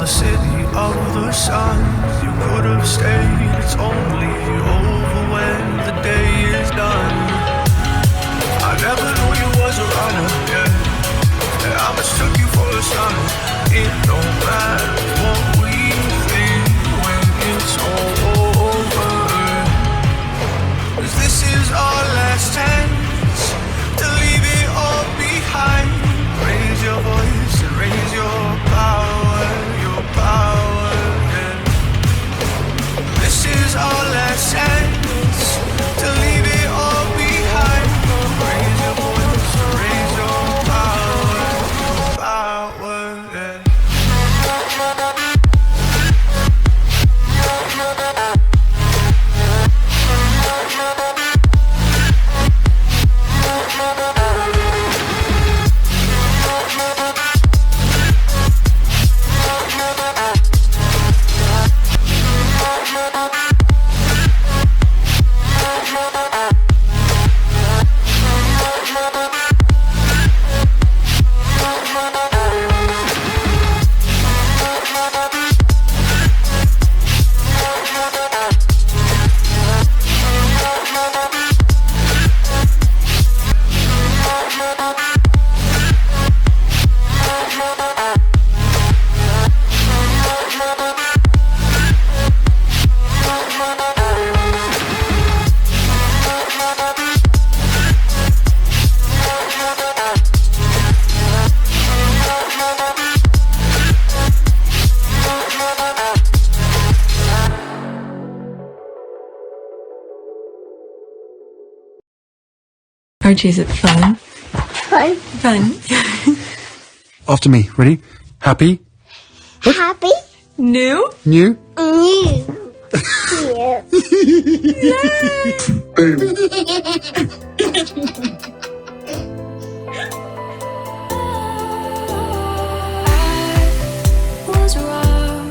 the city of the sun. You could have stayed, it's only over when the day is done. I never knew you was a runner, yeah. I mistook you for a son. It don't matter what we think when it's all over. 'Cause this is our last chance to leave it all behind. Raise your voice and raise your power, yeah. This is our last chance to leave it all behind. Raise your voice and raise your power, yeah. Archie, is it fun? Fun. Fun. After me. Ready? Happy? Happy. New? New? New. Was wrong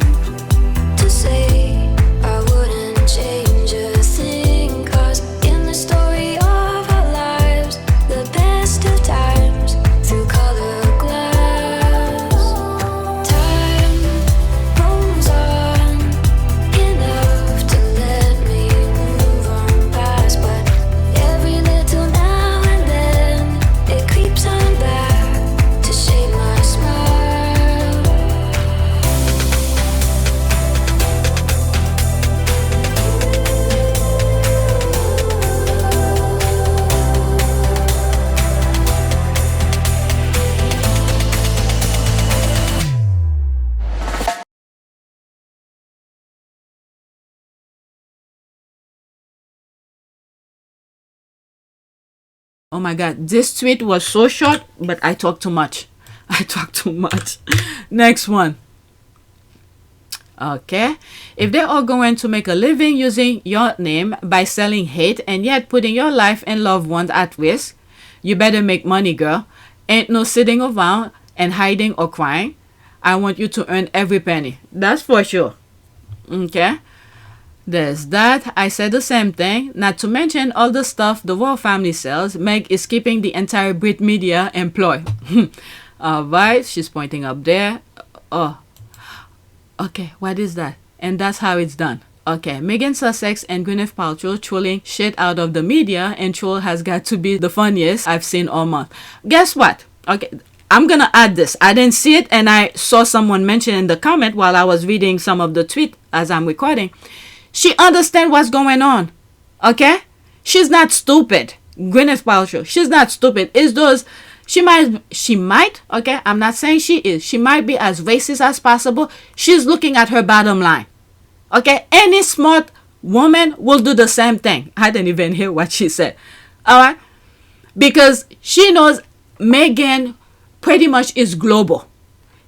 to say I wouldn't change a thing, 'cause in the story of our lives, the best of times through colored glass. Time moves on enough to let me move on past, but every little now and then it creeps on back to shape my smile. Oh my god, this tweet was so short, but I talk too much. I talk too much. Next one. Okay. If they're all going to make a living using your name by selling hate and yet putting your life and loved ones at risk, you better make money, girl. Ain't no sitting around and hiding or crying. I want you to earn every penny. That's for sure. Okay. There's that. I said the same thing. Not to mention all the stuff the royal family sells. Meg is keeping the entire Brit media employed. Alright, she's pointing up there. Oh. Okay, what is that? And that's how it's done. Okay, Meghan Sussex and Gwyneth Paltrow trolling shit out of the media, and troll has got to be the funniest I've seen all month. Guess what? Okay, I'm gonna add this. I didn't see it, and I saw someone mention in the comment while I was reading some of the tweet as I'm recording. She understands what's going on. Okay? She's not stupid. Gwyneth Paltrow. She's not stupid. It's those... She might, okay? I'm not saying she is. She might be as racist as possible. She's looking at her bottom line. Okay? Any smart woman will do the same thing. I didn't even hear what she said. Alright? Because she knows Meghan pretty much is global.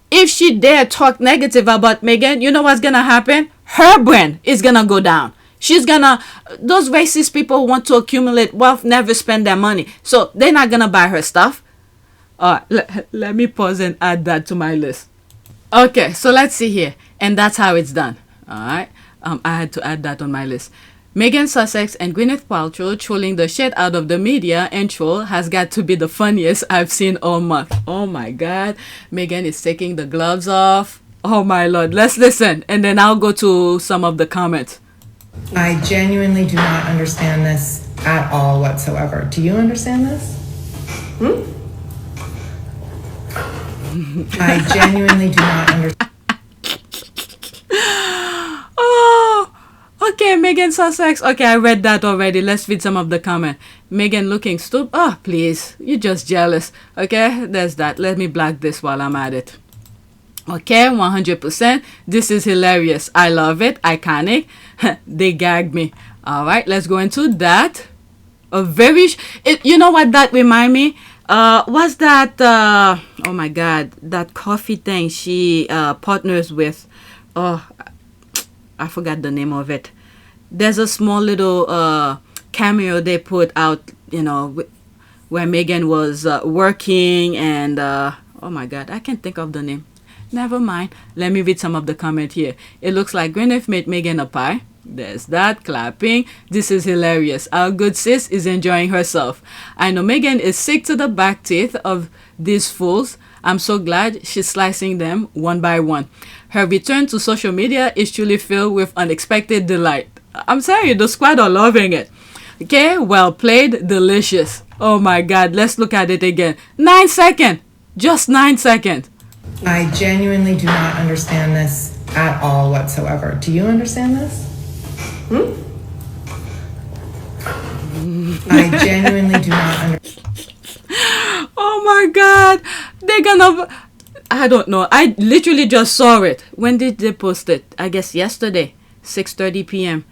If she dare talk negative about Meghan, you know what's gonna happen? Her brand is gonna go down. She's gonna... Those racist people want to accumulate wealth, never spend their money. So they're not gonna buy her stuff. Alright, let me pause and add that to my list. Okay, so let's see here. And that's how it's done. Alright, I had to add that on my list. Meghan Sussex and Gwyneth Paltrow trolling the shit out of the media, and troll has got to be the funniest I've seen all month. Oh my god. Meghan is taking the gloves off. Oh my lord. Let's listen and then I'll go to some of the comments. I genuinely do not understand this at all whatsoever. Do you understand this? I genuinely do not understand. Oh, okay, Meghan Sussex. Okay, I read that already. Let's read some of the comment. Meghan looking stupid. Oh, please. You're just jealous. Okay, there's that. Let me black this while I'm at it. Okay, 100%. This is hilarious. I love it. Iconic. They gagged me. All right, let's go into that. A very... you know what that remind me? Was that... oh my God. That coffee thing she partners with. Oh, I forgot the name of it. There's a small little cameo they put out, you know, where Meghan was working and... oh my God, I can't think of the name. Never mind. Let me read some of the comment here. It looks like Gwyneth made Meghan a pie. There's that. Clapping. This is hilarious. Our good sis is enjoying herself. I know Meghan is sick to the back teeth of these fools. I'm so glad she's slicing them one by one. Her return to social media is truly filled with unexpected delight. I'm sorry, the squad are loving it. Okay, well played. Delicious. Oh my God. Let's look at it again. 9 seconds. Just 9 seconds. I genuinely do not understand this at all whatsoever. Do you understand this? I genuinely do not understand. Oh my God. They're gonna... I don't know. I literally just saw it. When did they post it? I guess yesterday. 6:30 p.m.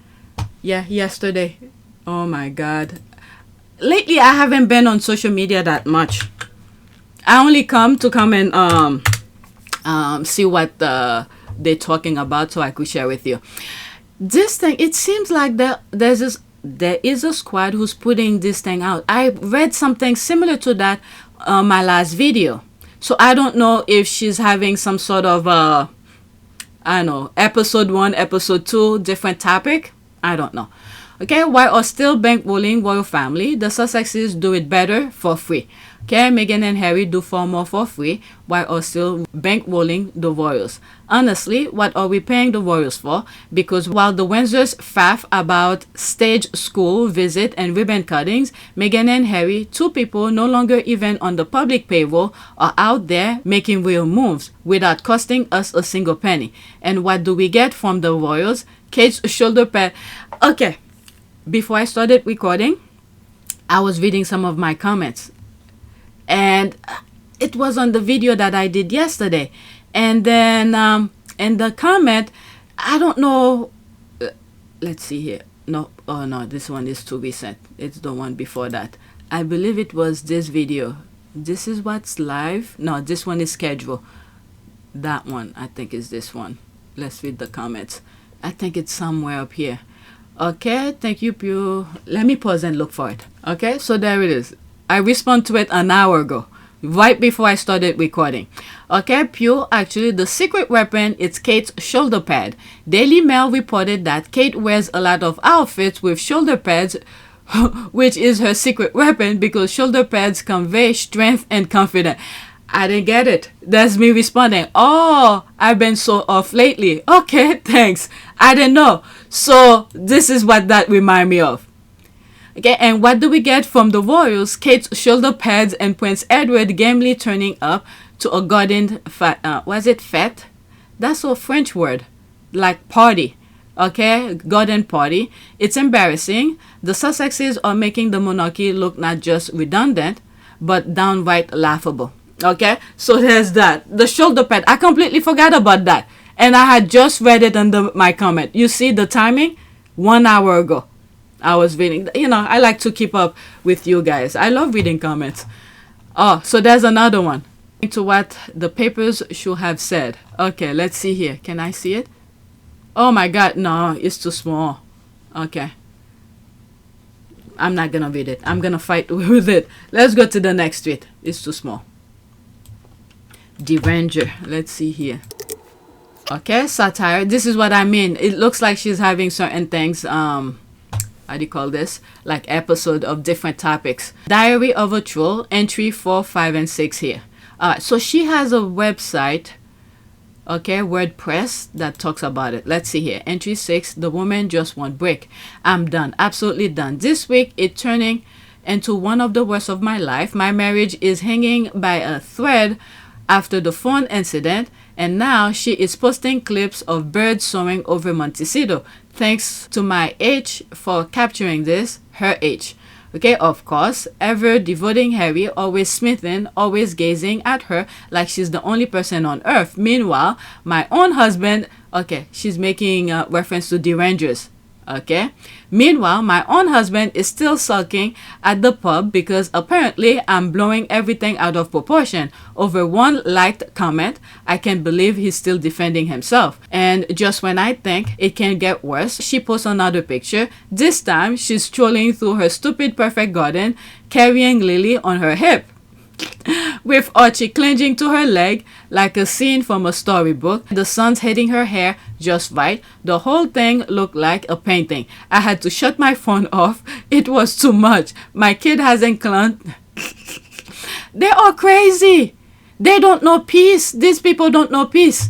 Yeah, yesterday. Oh my God. Lately, I haven't been on social media that much. I only come and see what they're talking about so I could share with you. This thing, it seems like there is a squad who's putting this thing out. I read something similar to that on my last video. So I don't know if she's having some sort of, I don't know, episode 1, episode 2, different topic. I don't know. Okay, while are still bankrolling royal family, the Sussexes do it better for free. Okay, Meghan and Harry do far more for free, while are still bankrolling the royals. Honestly, what are we paying the royals for? Because while the Windsors faff about stage school visit and ribbon cuttings, Meghan and Harry, two people no longer even on the public payroll, are out there making real moves without costing us a single penny. And what do we get from the royals? Kate's shoulder pad. Okay, before I started recording, I was reading some of my comments. And it was on the video that I did yesterday. And then in the comment, I don't know. Let's see here. No, oh no, this one is too recent. It's the one before that. I believe it was this video. This is what's live. No, this one is scheduled. That one, I think, is this one. Let's read the comments. I think it's somewhere up here. Okay, thank you, Pew. Let me pause and look for it. Okay, so there it is. I responded to it an hour ago, right before I started recording. Okay, Pew, actually, the secret weapon is Kate's shoulder pad. Daily Mail reported that Kate wears a lot of outfits with shoulder pads, which is her secret weapon because shoulder pads convey strength and confidence. I didn't get it. That's me responding. Oh, I've been so off lately. Okay, thanks. I didn't know. So this is what that remind me of. Okay, and what do we get from the royals? Kate's shoulder pads and Prince Edward gamely turning up to a garden was it fete? That's a French word, like party. Okay, garden party. It's embarrassing. The Sussexes are making the monarchy look not just redundant, but downright laughable. Okay, so there's that. The shoulder pad. I completely forgot about that. And I had just read it under my comment. You see the timing? 1 hour ago. I was reading. You know, I like to keep up with you guys. I love reading comments. Oh, so there's another one. To what the papers should have said. Okay, let's see here. Can I see it? Oh my God, no, it's too small. Okay. I'm not gonna read it. I'm gonna fight with it. Let's go to the next tweet. It's too small. Deranger. Let's see here. Okay, satire. This is what I mean. It looks like she's having certain things, how do you call this? Like episode of different topics. Diary of a Troll, entry 4, 5, and 6 here. So she has a website Okay, WordPress that talks about it. Let's see here. Entry 6, the woman just won't break. I'm done, absolutely done. This week it turning into one of the worst of my life. My marriage is hanging by a thread after the phone incident, and now she is posting clips of birds soaring over Montecito. Thanks to my H for capturing this, her H. Okay, of course, ever devoting Harry, always smithing, always gazing at her like she's the only person on earth. Meanwhile, my own husband, okay, she's making reference to Derangers. Okay, meanwhile, my own husband is still sulking at the pub because apparently I'm blowing everything out of proportion over one liked comment. I can't believe he's still defending himself. And just when I think it can get worse, she posts another picture. This time she's strolling through her stupid perfect garden carrying Lily on her hip, with Archie clinging to her leg like a scene from a storybook. The sun's hitting her hair just right. The whole thing looked like a painting. I had to shut my phone off. It was too much. My kid hasn't clung. They are crazy. They don't know peace. These people don't know peace.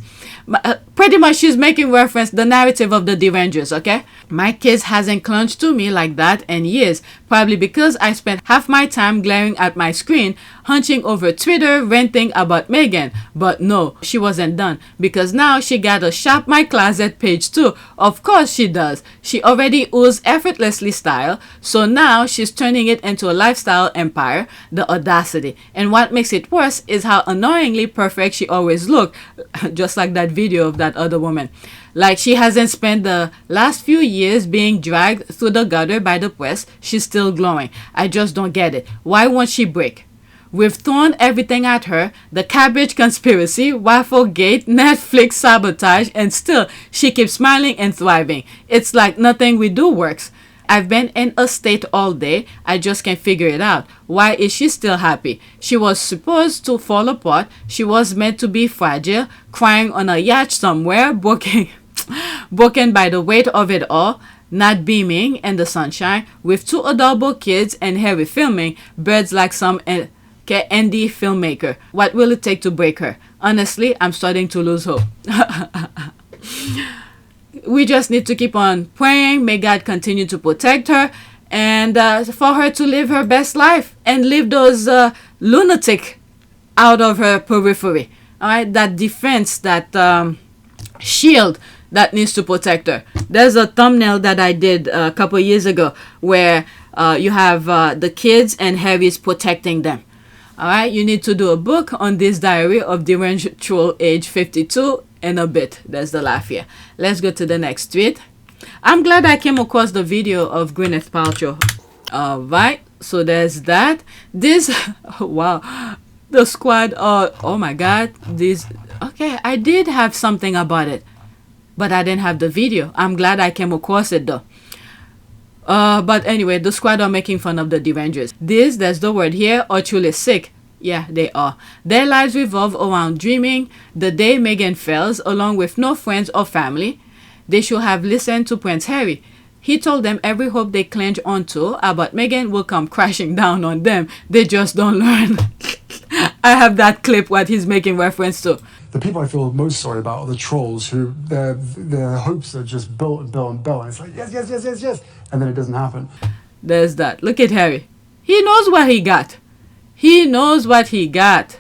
Pretty much she's making reference the narrative of the Derangers, okay? My kids hasn't clunged to me like that in years, probably because I spent half my time glaring at my screen, hunching over Twitter, ranting about Meghan. But no, she wasn't done, because now she got a shop my closet page too. Of course she does. She already oozed effortlessly style, so now she's turning it into a lifestyle empire. The audacity. And what makes it worse is how annoyingly perfect she always looked, just like that video of that other woman. Like she hasn't spent the last few years being dragged through the gutter by the press. She's still glowing. I just don't get it. Why won't she break? We've thrown everything at her. The cabbage conspiracy, Wafflegate, Netflix sabotage, and still she keeps smiling and thriving. It's like nothing we do works. I've been in a state all day. I just can't figure it out. Why is she still happy? She was supposed to fall apart. She was meant to be fragile, crying on a yacht somewhere, broken by the weight of it all, not beaming in the sunshine, with two adorable kids and Harry filming birds like some indie filmmaker. What will it take to break her? Honestly, I'm starting to lose hope. We just need to keep on praying. May God continue to protect her and for her to live her best life and leave those lunatic out of her periphery. All right, that defense, that shield that needs to protect her. There's a thumbnail that I did a couple years ago where you have the kids and Harry's protecting them. All right, you need to do a book on this diary of Deranger troll age 52 and a bit. There's the laugh here. Let's go to the next tweet. I'm glad I came across the video of Gwyneth Paltrow. All right, so there's that. This, wow, the squad. Oh my God, this. Okay, I did have something about it, but I didn't have the video. I'm glad I came across it though. But anyway, the squad are making fun of the Derangers. There's the word here, are truly sick. Yeah, they are. Their lives revolve around dreaming the day Meghan fails, along with no friends or family. They should have listened to Prince Harry. He told them every hope they cling onto about Meghan will come crashing down on them. They just don't learn. I have that clip what he's making reference to. The people I feel most sorry about are the trolls who their hopes are just built and built and built. And it's like, yes. And then it doesn't happen. There's that. Look at Harry. He knows what he got. He knows what he got.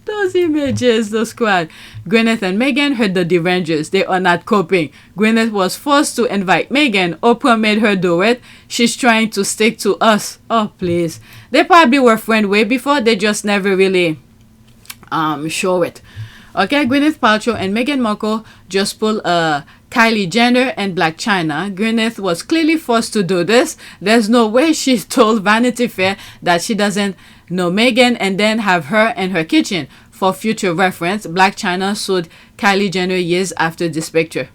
Those images, the squad. Gwyneth and Meghan heard the Derangers. They are not coping. Gwyneth was forced to invite Meghan. Oprah made her do it. She's trying to stick to us. Oh, please. They probably were friends way before. They just never really show it. Okay, Gwyneth Paltrow and Meghan Markle just pulled a Kylie Jenner and Black China. Gwyneth was clearly forced to do this. There's no way she told Vanity Fair that she doesn't know Meghan and then have her in her kitchen. For future reference, Black China sued Kylie Jenner years after this picture.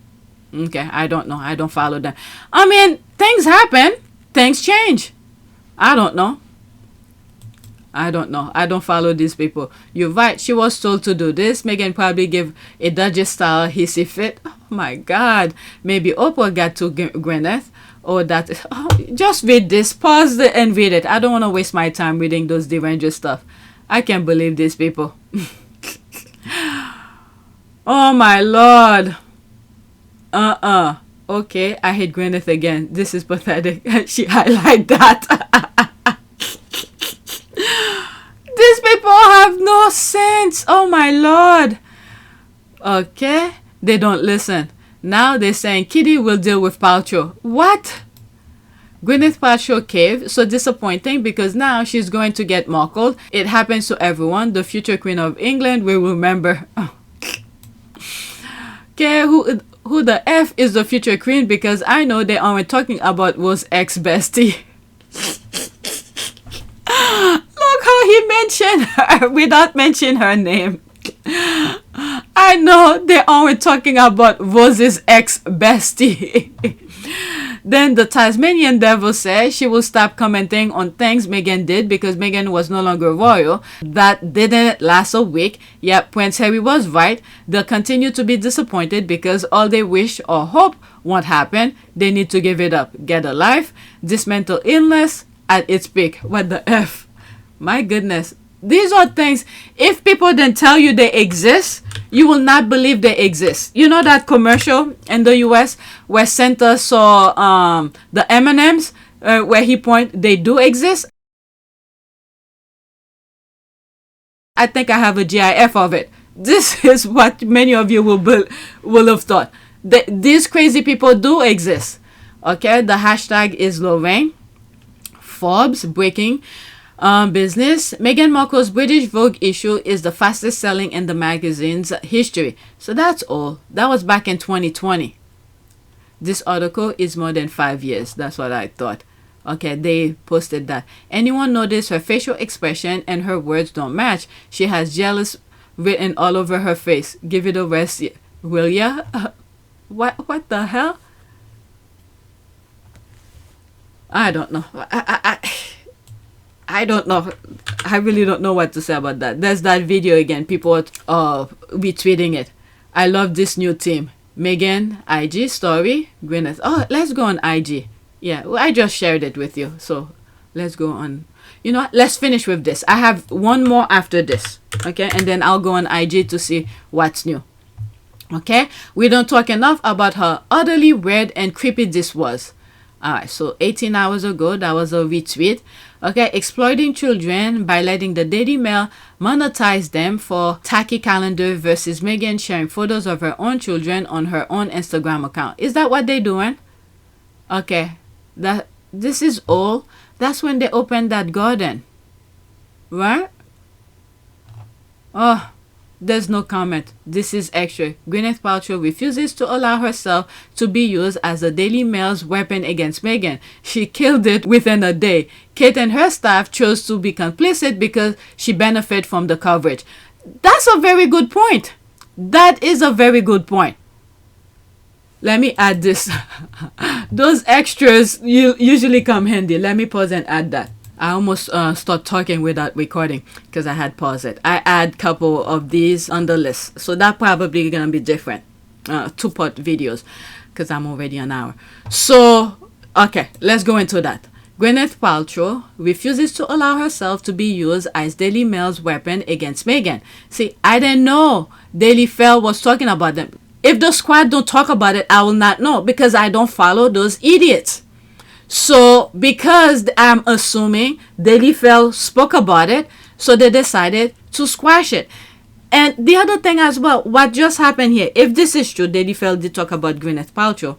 Okay, I don't know. I don't follow them. I mean, things happen. Things change. I don't know. I don't follow these people. You're right. She was told to do this. Meghan probably gave a dodgy style hissy fit. Oh my God. Maybe Oprah got to Gwyneth. Or that. Oh, just read this. Pause it and read it. I don't want to waste my time reading those Deranger stuff. I can't believe these people. Oh my lord. Okay, I hate Gwyneth again. This is pathetic. She highlight that. These people have no sense. Oh my lord. Okay, they don't listen. Now they're saying Kitty will deal with Paltrow. What? Gwyneth Paltrow cave. So disappointing because now she's going to get muckled. It happens to everyone. The future Queen of England will remember. Okay, who the F is the future queen? Because I know they aren't talking about was ex-bestie. Look how he mentioned her without mentioning her name. I know they aren't talking about Rose's ex-bestie. Then the Tasmanian devil says she will stop commenting on things Meghan did because Meghan was no longer royal. That didn't last a week. Yep, Prince Harry was right. They'll continue to be disappointed because all they wish or hope won't happen. They need to give it up. Get a life. This mental illness at its peak. What the F? My goodness. These are things, if people didn't tell you they exist, you will not believe they exist. You know that commercial in the US where Santa saw the M&Ms where he point they do exist? I think I have a GIF of it. This is what many of you will have thought. These crazy people do exist. Okay, the hashtag is Lorraine. Forbes breaking business. Meghan Markle's British Vogue issue is the fastest selling in the magazine's history. So that's all. That was back in 2020. This article is more than 5 years. That's what I thought. Okay, they posted that. Anyone notice her facial expression and her words don't match? She has jealous written all over her face. Give it a rest, will ya? What the hell? I don't know. I don't know. I really don't know what to say about that. There's that video again. People are retweeting it. I love this new team. Meghan, IG story. Gwyneth. Oh, let's go on IG. Yeah, well, I just shared it with you. So let's go on. You know what? Let's finish with this. I have one more after this. Okay, and then I'll go on IG to see what's new. Okay, we don't talk enough about how utterly weird and creepy this was. Alright, so 18 hours ago, that was a retweet. Okay, exploiting children by letting the Daily Mail monetize them for tacky calendar versus Meghan sharing photos of her own children on her own Instagram account. Is that what they're doing? Okay, this is all. That's when they opened that garden. Right? Oh, there's no comment. This is extra. Gwyneth Paltrow refuses to allow herself to be used as the Daily Mail's weapon against Meghan. She killed it within a day. Kate and her staff chose to be complicit because she benefited from the coverage. That's a very good point. That is a very good point. Let me add this. Those extras usually come handy. Let me pause and add that. I almost stopped talking without recording because I had paused it. I add couple of these on the list. So that probably going to be different. 2-part videos because I'm already an hour. So, okay, let's go into that. Gwyneth Paltrow refuses to allow herself to be used as Daily Mail's weapon against Meghan. See, I didn't know Daily Mail was talking about them. If the squad don't talk about it, I will not know because I don't follow those idiots. So because I'm assuming Daily Mail spoke about it, so they decided to squash it. And the other thing as well, what just happened here, if this is true, Daily Mail did talk about Gwyneth Paltrow.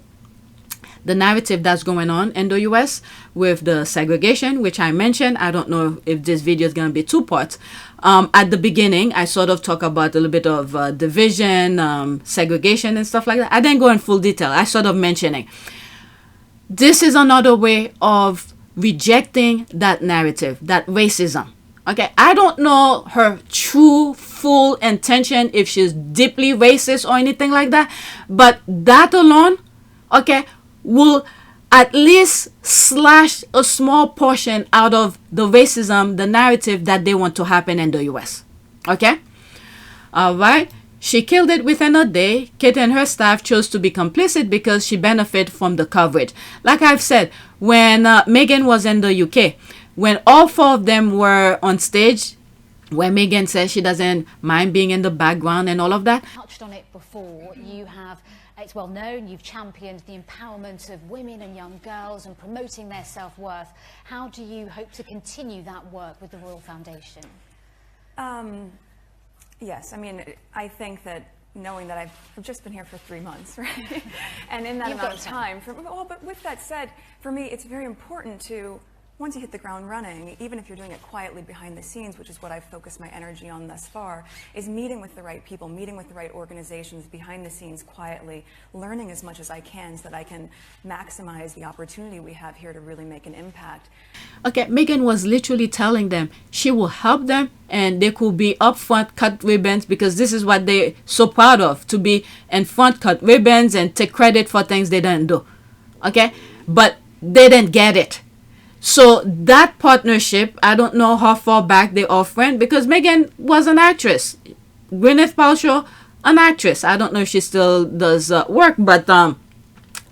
The narrative that's going on in the US with the segregation, which I mentioned, I don't know if this video is going to be 2 parts. At the beginning, I sort of talk about a little bit of division, segregation and stuff like that. I didn't go in full detail. I sort of mentioning. This is another way of rejecting that narrative, that racism. Okay, I don't know her true, full intention, if she's deeply racist or anything like that. But that alone, okay, will at least slash a small portion out of the racism, the narrative that they want to happen in the US. Okay? All right. She killed it within a day. Kate and her staff chose to be complicit because she benefited from the coverage. Like I've said, when Meghan was in the UK, when all 4 of them were on stage where Meghan says she doesn't mind being in the background and all of that. Touched on it before. You have, it's well known, you've championed the empowerment of women and young girls and promoting their self-worth. How do you hope to continue that work with the Royal Foundation? Yes, I mean, I think that knowing that I've just been here for 3 months, right? And in that amount of time, but with that said, for me, it's very important to, once you hit the ground running, even if you're doing it quietly behind the scenes, which is what I've focused my energy on thus far, is meeting with the right people, meeting with the right organizations behind the scenes quietly, learning as much as I can so that I can maximize the opportunity we have here to really make an impact. Okay, Meghan was literally telling them she will help them and they could be upfront cut ribbons because this is what they're so proud of, to be in front cut ribbons and take credit for things they didn't do. Okay, but they didn't get it. So that partnership, I don't know how far back they are friends because Meghan was an actress. Gwyneth Paltrow, an actress. I don't know if she still does work, but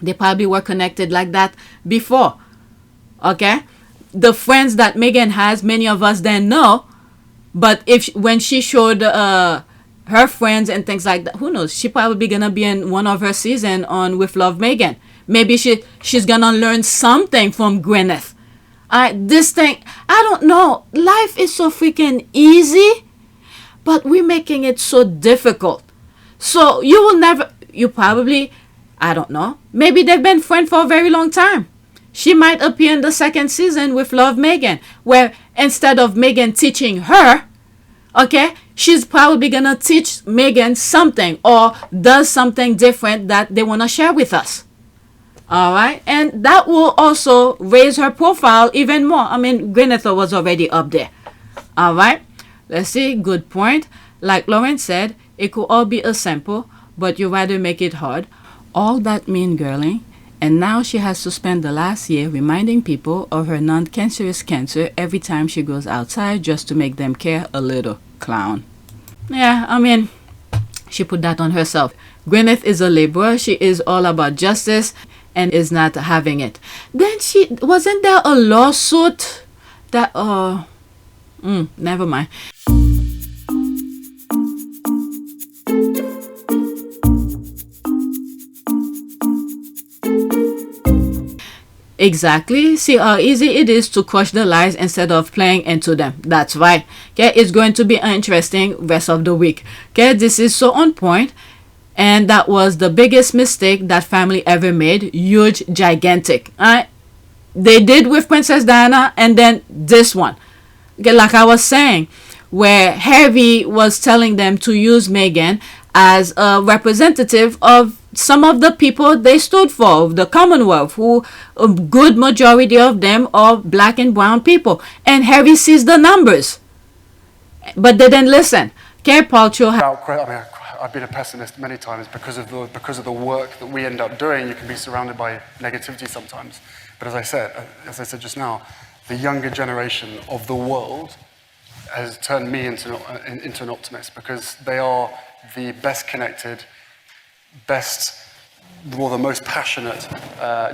they probably were connected like that before. Okay? The friends that Meghan has, many of us didn't know. But when she showed her friends and things like that, who knows? She probably gonna be in one of her season on With Love Meghan. Maybe she's gonna learn something from Gwyneth. This thing, I don't know. Life is so freaking easy, but we're making it so difficult. So you probably, I don't know. Maybe they've been friends for a very long time. She might appear in the second season with Love Meghan, where instead of Meghan teaching her, okay, she's probably gonna teach Meghan something or does something different that they wanna share with us. All right, and that will also raise her profile even more. I mean, Gwyneth was already up there. All right, let's see. Good point. Like Lauren said, it could all be a sample, but you rather make it hard. All that mean girling, and now she has to spend the last year reminding people of her non-cancerous cancer every time she goes outside just to make them care a little. Clown. Yeah, I mean, she put that on herself. Gwyneth is a Libra. She is all about justice and is not having it. Then wasn't there a lawsuit that never mind. Exactly. See how easy it is to crush the lies instead of playing into them. That's right. Okay, it's going to be an interesting rest of the week. Okay, this is so on point. And that was the biggest mistake that family ever made. Huge, gigantic. They did with Princess Diana and then this one. Okay, like I was saying, where Harry was telling them to use Meghan as a representative of some of the people they stood for, the Commonwealth, who a good majority of them are black and brown people. And Harry sees the numbers. But they didn't listen. Okay, Paltrow. I've been a pessimist many times because of the work that we end up doing. You can be surrounded by negativity sometimes. But as I said just now, the younger generation of the world has turned me into an optimist because they are the best connected, the most passionate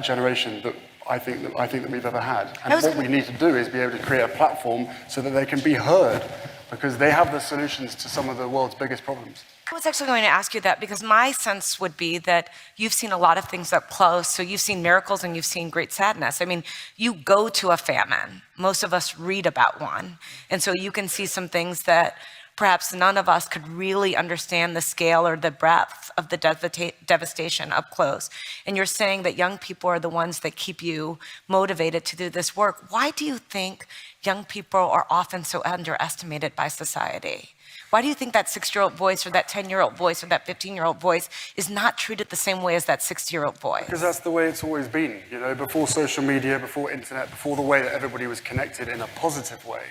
generation that I think that we've ever had. And what we need to do is be able to create a platform so that they can be heard because they have the solutions to some of the world's biggest problems. I was actually going to ask you that because my sense would be that you've seen a lot of things up close. So you've seen miracles and you've seen great sadness. I mean, you go to a famine. Most of us read about one. And so you can see some things that perhaps none of us could really understand the scale or the breadth of the devastation up close. And you're saying that young people are the ones that keep you motivated to do this work. Why do you think young people are often so underestimated by society? Why do you think that 6-year-old voice or that 10-year-old voice or that 15-year-old voice is not treated the same way as that 60-year-old voice? Because that's the way it's always been, you know, before social media, before internet, before the way that everybody was connected in a positive way.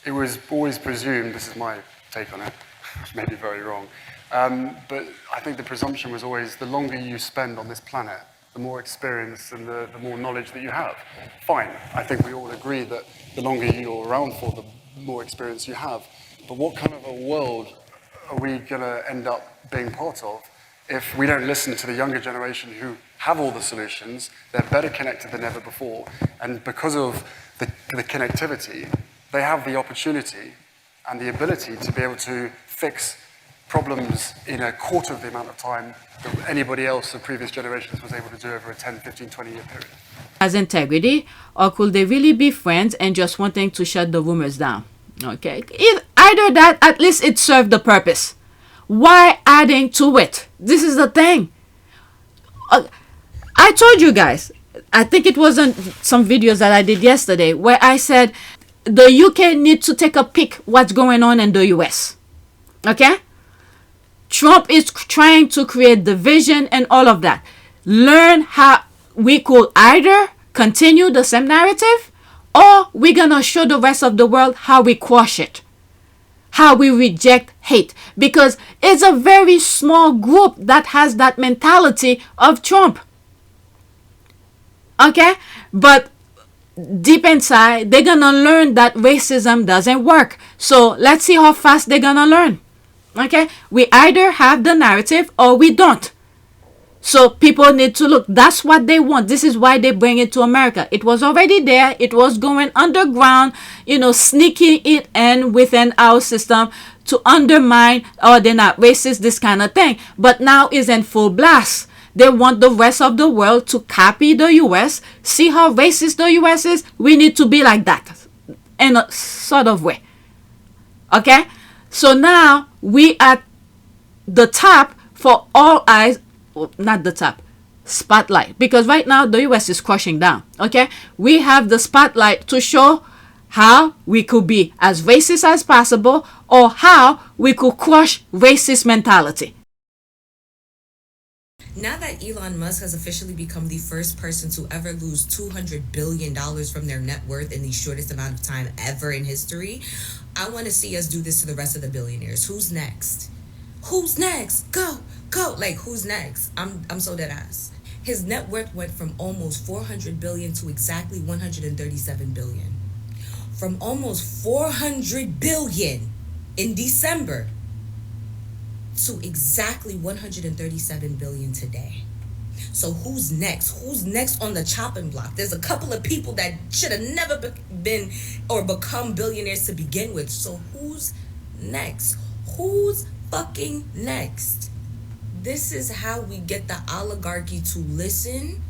It was always presumed, this is my take on it, which may be very wrong, but I think the presumption was always the longer you spend on this planet, the more experience and the more knowledge that you have. Fine, I think we all agree that the longer you're around for, the more experience you have. But what kind of a world are we going to end up being part of if we don't listen to the younger generation who have all the solutions? They're better connected than ever before. And because of the connectivity, they have the opportunity and the ability to be able to fix problems in a quarter of the amount of time that anybody else of previous generations was able to do over a 10, 15, 20-year period. Has integrity, or could they really be friends and just wanting to shut the rumors down? Okay, either that, at least it served the purpose. Why adding to it? This is the thing. I told you guys, I think it was in some videos that I did yesterday, where I said the UK needs to take a peek what's going on in the US. Okay? Trump is trying to create division and all of that. Learn how we could either continue the same narrative, or we're gonna show the rest of the world how we quash it, how we reject hate, because it's a very small group that has that mentality of Trump. Okay? But deep inside, they're gonna learn that racism doesn't work. So let's see how fast they're gonna learn. Okay? We either have the narrative or we don't. So people need to look. That's what they want. This is why they bring it to America. It was already there. It was going underground, sneaking it in within our system to undermine, oh, they're not racist, this kind of thing. But now is in full blast. They want the rest of the world to copy the US. See how racist the US is? We need to be like that in a sort of way. Okay? So now we at the top for all eyes. Well, not the top, spotlight, because right now the US is crushing down. Okay, we have the spotlight to show how we could be as racist as possible, or how we could crush racist mentality. Now that Elon Musk has officially become the first person to ever lose $200 billion from their net worth in the shortest amount of time ever in history, I want to see us do this to the rest of the billionaires. Who's next? Who's next? Go. Like, who's next? I'm so dead ass. His net worth went from almost 400 billion to exactly 137 billion. From almost 400 billion in December to exactly 137 billion today. So who's next? Who's next on the chopping block? There's a couple of people that should have never been or become billionaires to begin with. So who's next? Who's fucking next? This is how we get the oligarchy to listen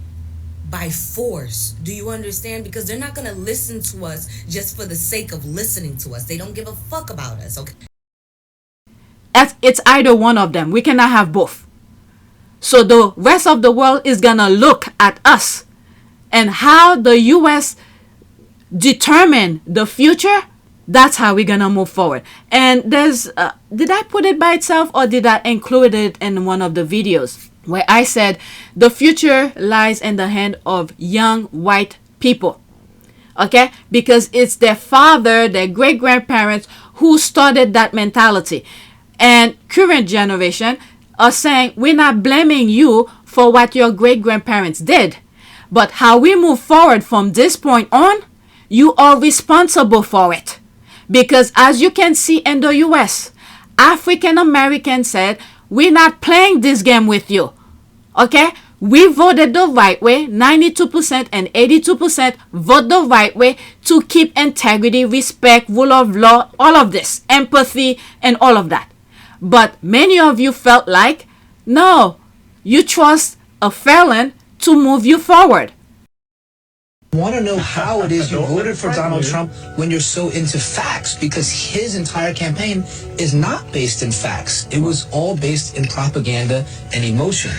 by force. Do you understand? Because they're not going to listen to us just for the sake of listening to us. They don't give a fuck about us, okay? It's either one of them. We cannot have both. So the rest of the world is going to look at us and how the US determine the future. That's how we're gonna move forward. And there's did I put it by itself, or did I include it in one of the videos where I said the future lies in the hand of young white people? Okay, because it's their father, their great grandparents who started that mentality, and current generation are saying we're not blaming you for what your great grandparents did, but how we move forward from this point on, you are responsible for it. Because as you can see in the US, African Americans said, we're not playing this game with you. Okay? We voted the right way. 92% and 82% vote the right way to keep integrity, respect, rule of law, all of this, empathy, and all of that. But many of you felt like, no, you trust a felon to move you forward. I want to know how it is you voted for Donald Trump when you're so into facts, because his entire campaign is not based in facts. It was all based in propaganda and emotion.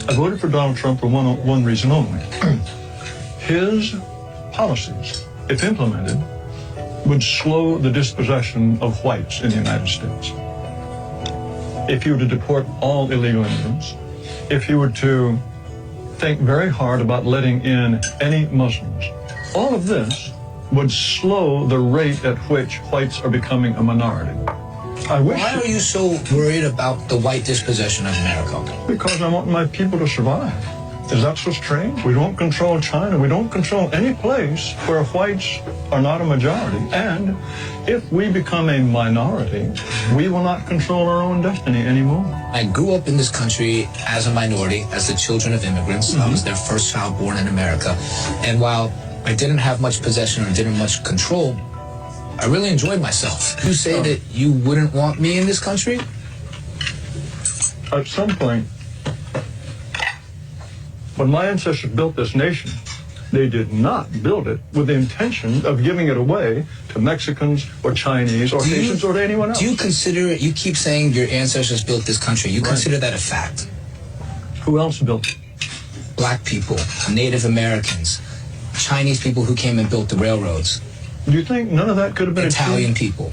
I voted for Donald Trump for one reason only. His policies, if implemented, would slow the dispossession of whites in the United States. If you were to deport all illegal immigrants, if you were to think very hard about letting in any Muslims, all of this would slow the rate at which whites are becoming a minority. Why are you so worried about the white dispossession of America? Because I want my people to survive. Is that so strange? We don't control China. We don't control any place where whites are not a majority. And if we become a minority, we will not control our own destiny anymore. I grew up in this country as a minority, as the children of immigrants. I was their first child born in America. And while I didn't have much possession or didn't much control, I really enjoyed myself. You say that you wouldn't want me in this country? At some point, when my ancestors built this nation, they did not build it with the intention of giving it away to Mexicans or Chinese or Asians or to anyone else. Do you consider it, you keep saying your ancestors built this country, you consider that a fact? Who else built it? Black people, Native Americans, Chinese people who came and built the railroads. Do you think none of that could have been Italian people?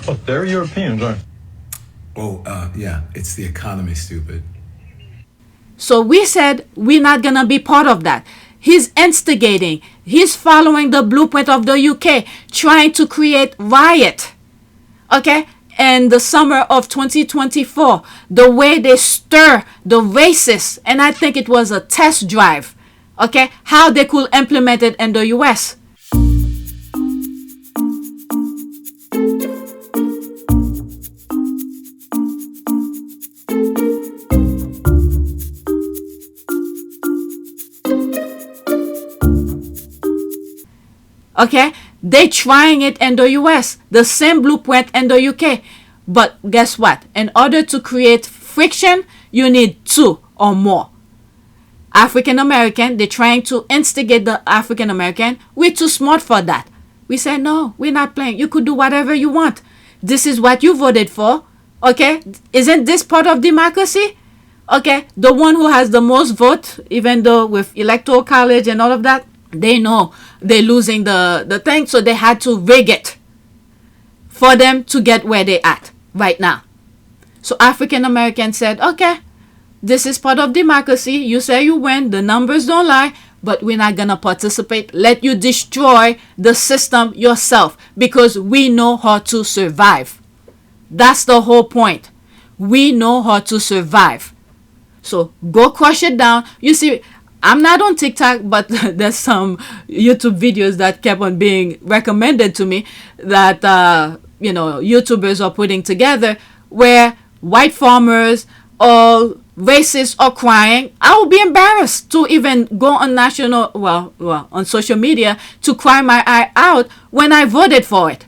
But they're Europeans, aren't they? Oh, yeah, it's the economy, stupid. So we said we're not going to be part of that. He's instigating. He's following the blueprint of the UK, trying to create riot. Okay? And the summer of 2024, the way they stir the racists, and I think it was a test drive, okay, how they could implement it in the US. Okay, they trying it in the US, the same blueprint in the UK. But guess what? In order to create friction, you need two or more. African American, they're trying to instigate the African American. We're too smart for that. We say, no, we're not playing. You could do whatever you want. This is what you voted for. Okay, isn't this part of democracy? Okay, the one who has the most vote, even though with electoral college and all of that, they know they're losing the thing, so they had to rig it for them to get where they at right now. So African Americans said, okay, this is part of democracy. You say you win, the numbers don't lie, but we're not gonna participate. Let you destroy the system yourself, because we know how to survive. That's the whole point. We know how to survive. So go crush it down. You see, I'm not on TikTok, but there's some YouTube videos that kept on being recommended to me that, YouTubers are putting together, where white farmers or racists are crying. I would be embarrassed to even go on on social media to cry my eye out when I voted for it.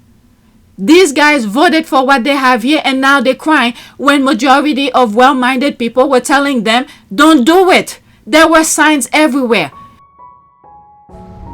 These guys voted for what they have here, and now they're crying when majority of well-minded people were telling them, don't do it. There were signs everywhere.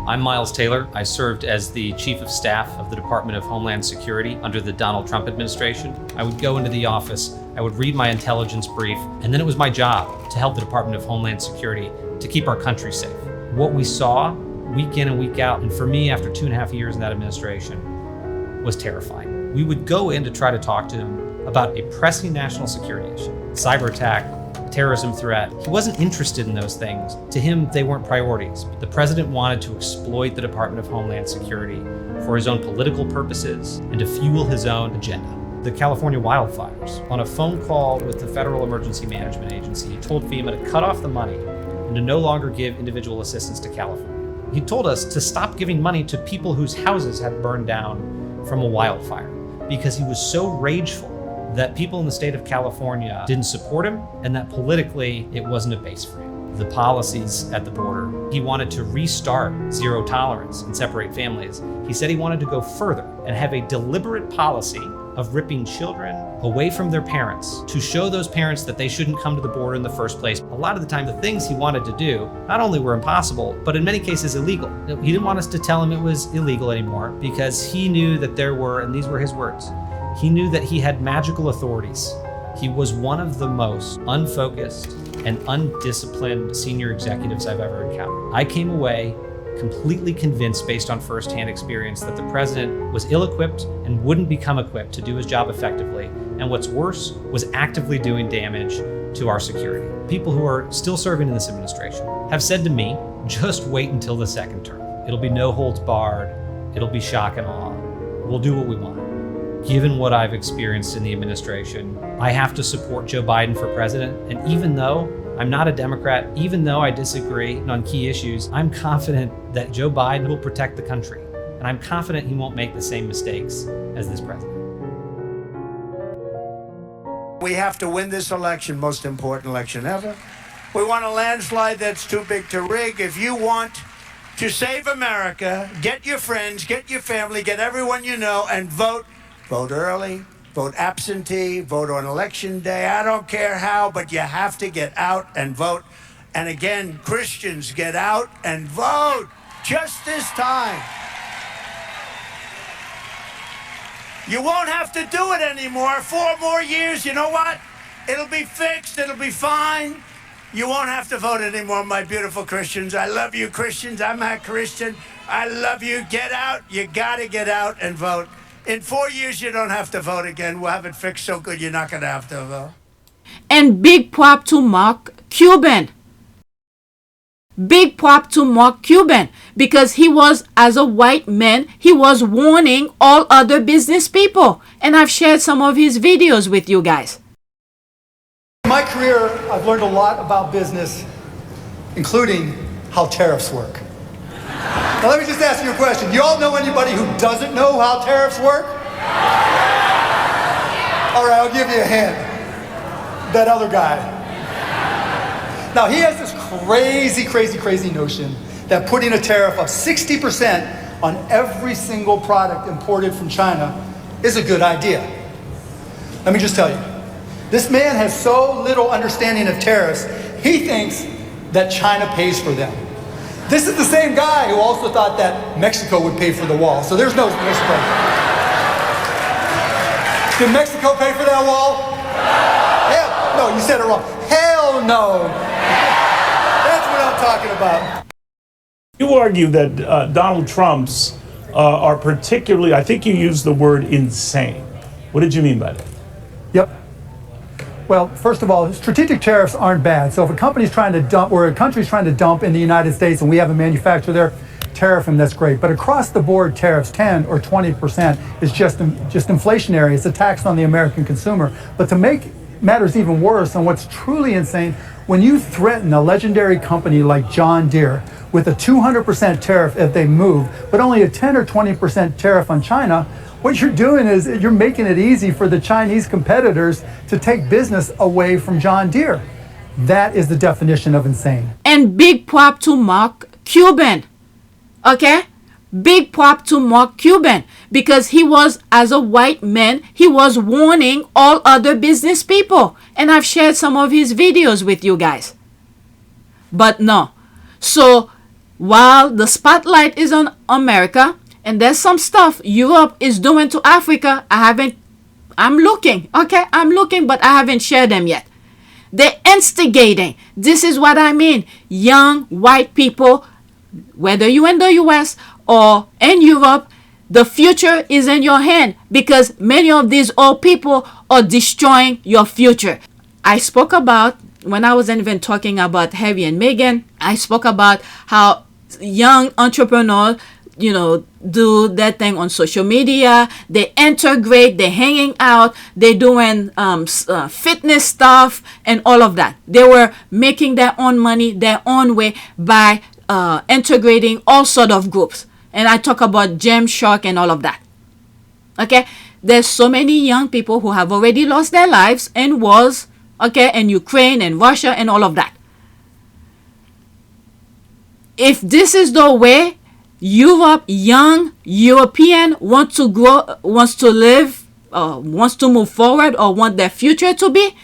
I'm Miles Taylor. I served as the Chief of Staff of the Department of Homeland Security under the Donald Trump administration. I would go into the office, I would read my intelligence brief, and then it was my job to help the Department of Homeland Security to keep our country safe. What we saw week in and week out, and for me after 2.5 years in that administration, was terrifying. We would go in to try to talk to him about a pressing national security issue, cyber attack, terrorism threat. He wasn't interested in those things. To him, they weren't priorities. The president wanted to exploit the Department of Homeland Security for his own political purposes and to fuel his own agenda. The California wildfires. On a phone call with the Federal Emergency Management Agency, he told FEMA to cut off the money and to no longer give individual assistance to California. He told us to stop giving money to people whose houses had burned down from a wildfire because he was so rageful that people in the state of California didn't support him and that politically it wasn't a base for him. The policies at the border, he wanted to restart zero tolerance and separate families. He said he wanted to go further and have a deliberate policy of ripping children away from their parents to show those parents that they shouldn't come to the border in the first place. A lot of the time, the things he wanted to do not only were impossible, but in many cases illegal. He didn't want us to tell him it was illegal anymore because he knew that there were, and these were his words, he knew that he had magical authorities. He was one of the most unfocused and undisciplined senior executives I've ever encountered. I came away completely convinced based on firsthand experience that the president was ill-equipped and wouldn't become equipped to do his job effectively. And what's worse, was actively doing damage to our security. People who are still serving in this administration have said to me, just wait until the second term. It'll be no holds barred. It'll be shock and awe. We'll do what we want. Given what I've experienced in the administration, I have to support Joe Biden for president. And even though I'm not a Democrat, even though I disagree on key issues, I'm confident that Joe Biden will protect the country. And I'm confident he won't make the same mistakes as this president. We have to win this election, most important election ever. We want a landslide that's too big to rig. If you want to save America. Get your friends, get your family, get everyone you know, and vote. Vote early, vote absentee, vote on election day. I don't care how, but you have to get out and vote. And again, Christians, get out and vote just this time. You won't have to do it anymore. 4 more years, you know what? It'll be fixed, it'll be fine. You won't have to vote anymore, my beautiful Christians. I love you, Christians. I'm a Christian. I love you. Get out. You got to get out and vote. In 4 years, you don't have to vote again. We'll have it fixed so good you're not going to have to vote. And big pop to Mark Cuban. Big pop to Mark Cuban, because he was, as a white man, he was warning all other business people. And I've shared some of his videos with you guys. In my career, I've learned a lot about business, including how tariffs work. Now let me just ask you a question. You all know anybody who doesn't know how tariffs work? All right, I'll give you a hint. That other guy. Now he has this crazy notion that putting a tariff of 60% on every single product imported from China is a good idea. Let me just tell you. This man has so little understanding of tariffs, he thinks that China pays for them. This is the same guy who also thought that Mexico would pay for the wall. So there's no Mexico. Did Mexico pay for that wall? Hell, no, you said it wrong. Hell no. That's what I'm talking about. You argue that Donald Trump's are particularly, I think you used the word insane. What did you mean by that? Yep. Well, first of all, strategic tariffs aren't bad. So if a company's trying to dump, or a country's trying to dump in the United States and we have a manufacturer there, tariff them, that's great. But across the board tariffs, 10 or 20%, is just inflationary. It's a tax on the American consumer. But to make matters even worse, and what's truly insane, when you threaten a legendary company like John Deere with a 200% tariff if they move, but only a 10 or 20% tariff on China, what you're doing is you're making it easy for the Chinese competitors to take business away from John Deere. That is the definition of insane. And big pop to Mark Cuban. Okay? Big pop to Mark Cuban, because he was, as a white man, he was warning all other business people. And I've shared some of his videos with you guys. But no. So while the spotlight is on America, and there's some stuff Europe is doing to Africa, I'm looking, okay? I'm looking, but I haven't shared them yet. They're instigating. This is what I mean. Young white people, whether you're in the US or in Europe, the future is in your hand, because many of these old people are destroying your future. I spoke about, when I wasn't even talking about Harry and Meghan, I spoke about how young entrepreneurs, do that thing on social media. They integrate, they're hanging out, they're doing fitness stuff and all of that. They were making their own money, their own way, by integrating all sort of groups. And I talk about Gymshark and all of that. Okay? There's so many young people who have already lost their lives in wars, okay, in Ukraine and Russia and all of that. If this is the way young European wants to grow, wants to live, wants to move forward, or want their future to be,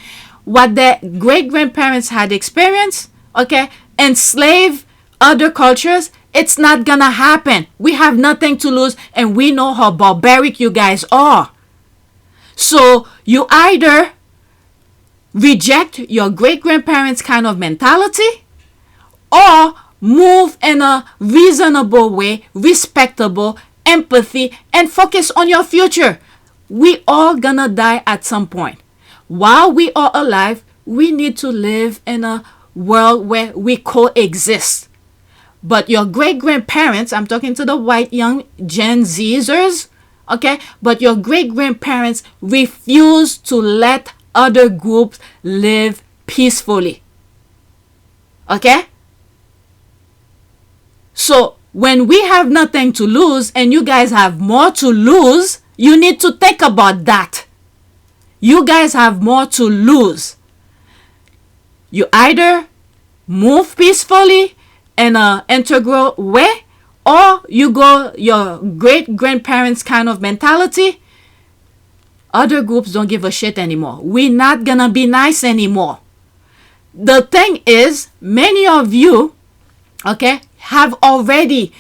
what their great-grandparents had experienced, okay, enslave other cultures, it's not gonna happen. We have nothing to lose, and we know how barbaric you guys are. So you either reject your great-grandparents' kind of mentality, or move in a reasonable way, respectable, empathy, and focus on your future. We all gonna die at some point. While we are alive, we need to live in a world where we coexist. But your great-grandparents, I'm talking to the white young Gen Zers, okay? But your great-grandparents refuse to let other groups live peacefully. Okay? So when we have nothing to lose and you guys have more to lose, you need to think about that. You guys have more to lose. You either move peacefully, in an integral way, or you go your great grandparents kind of mentality, other groups don't give a shit anymore. We're not gonna be nice anymore. The thing is, many of you, okay, have already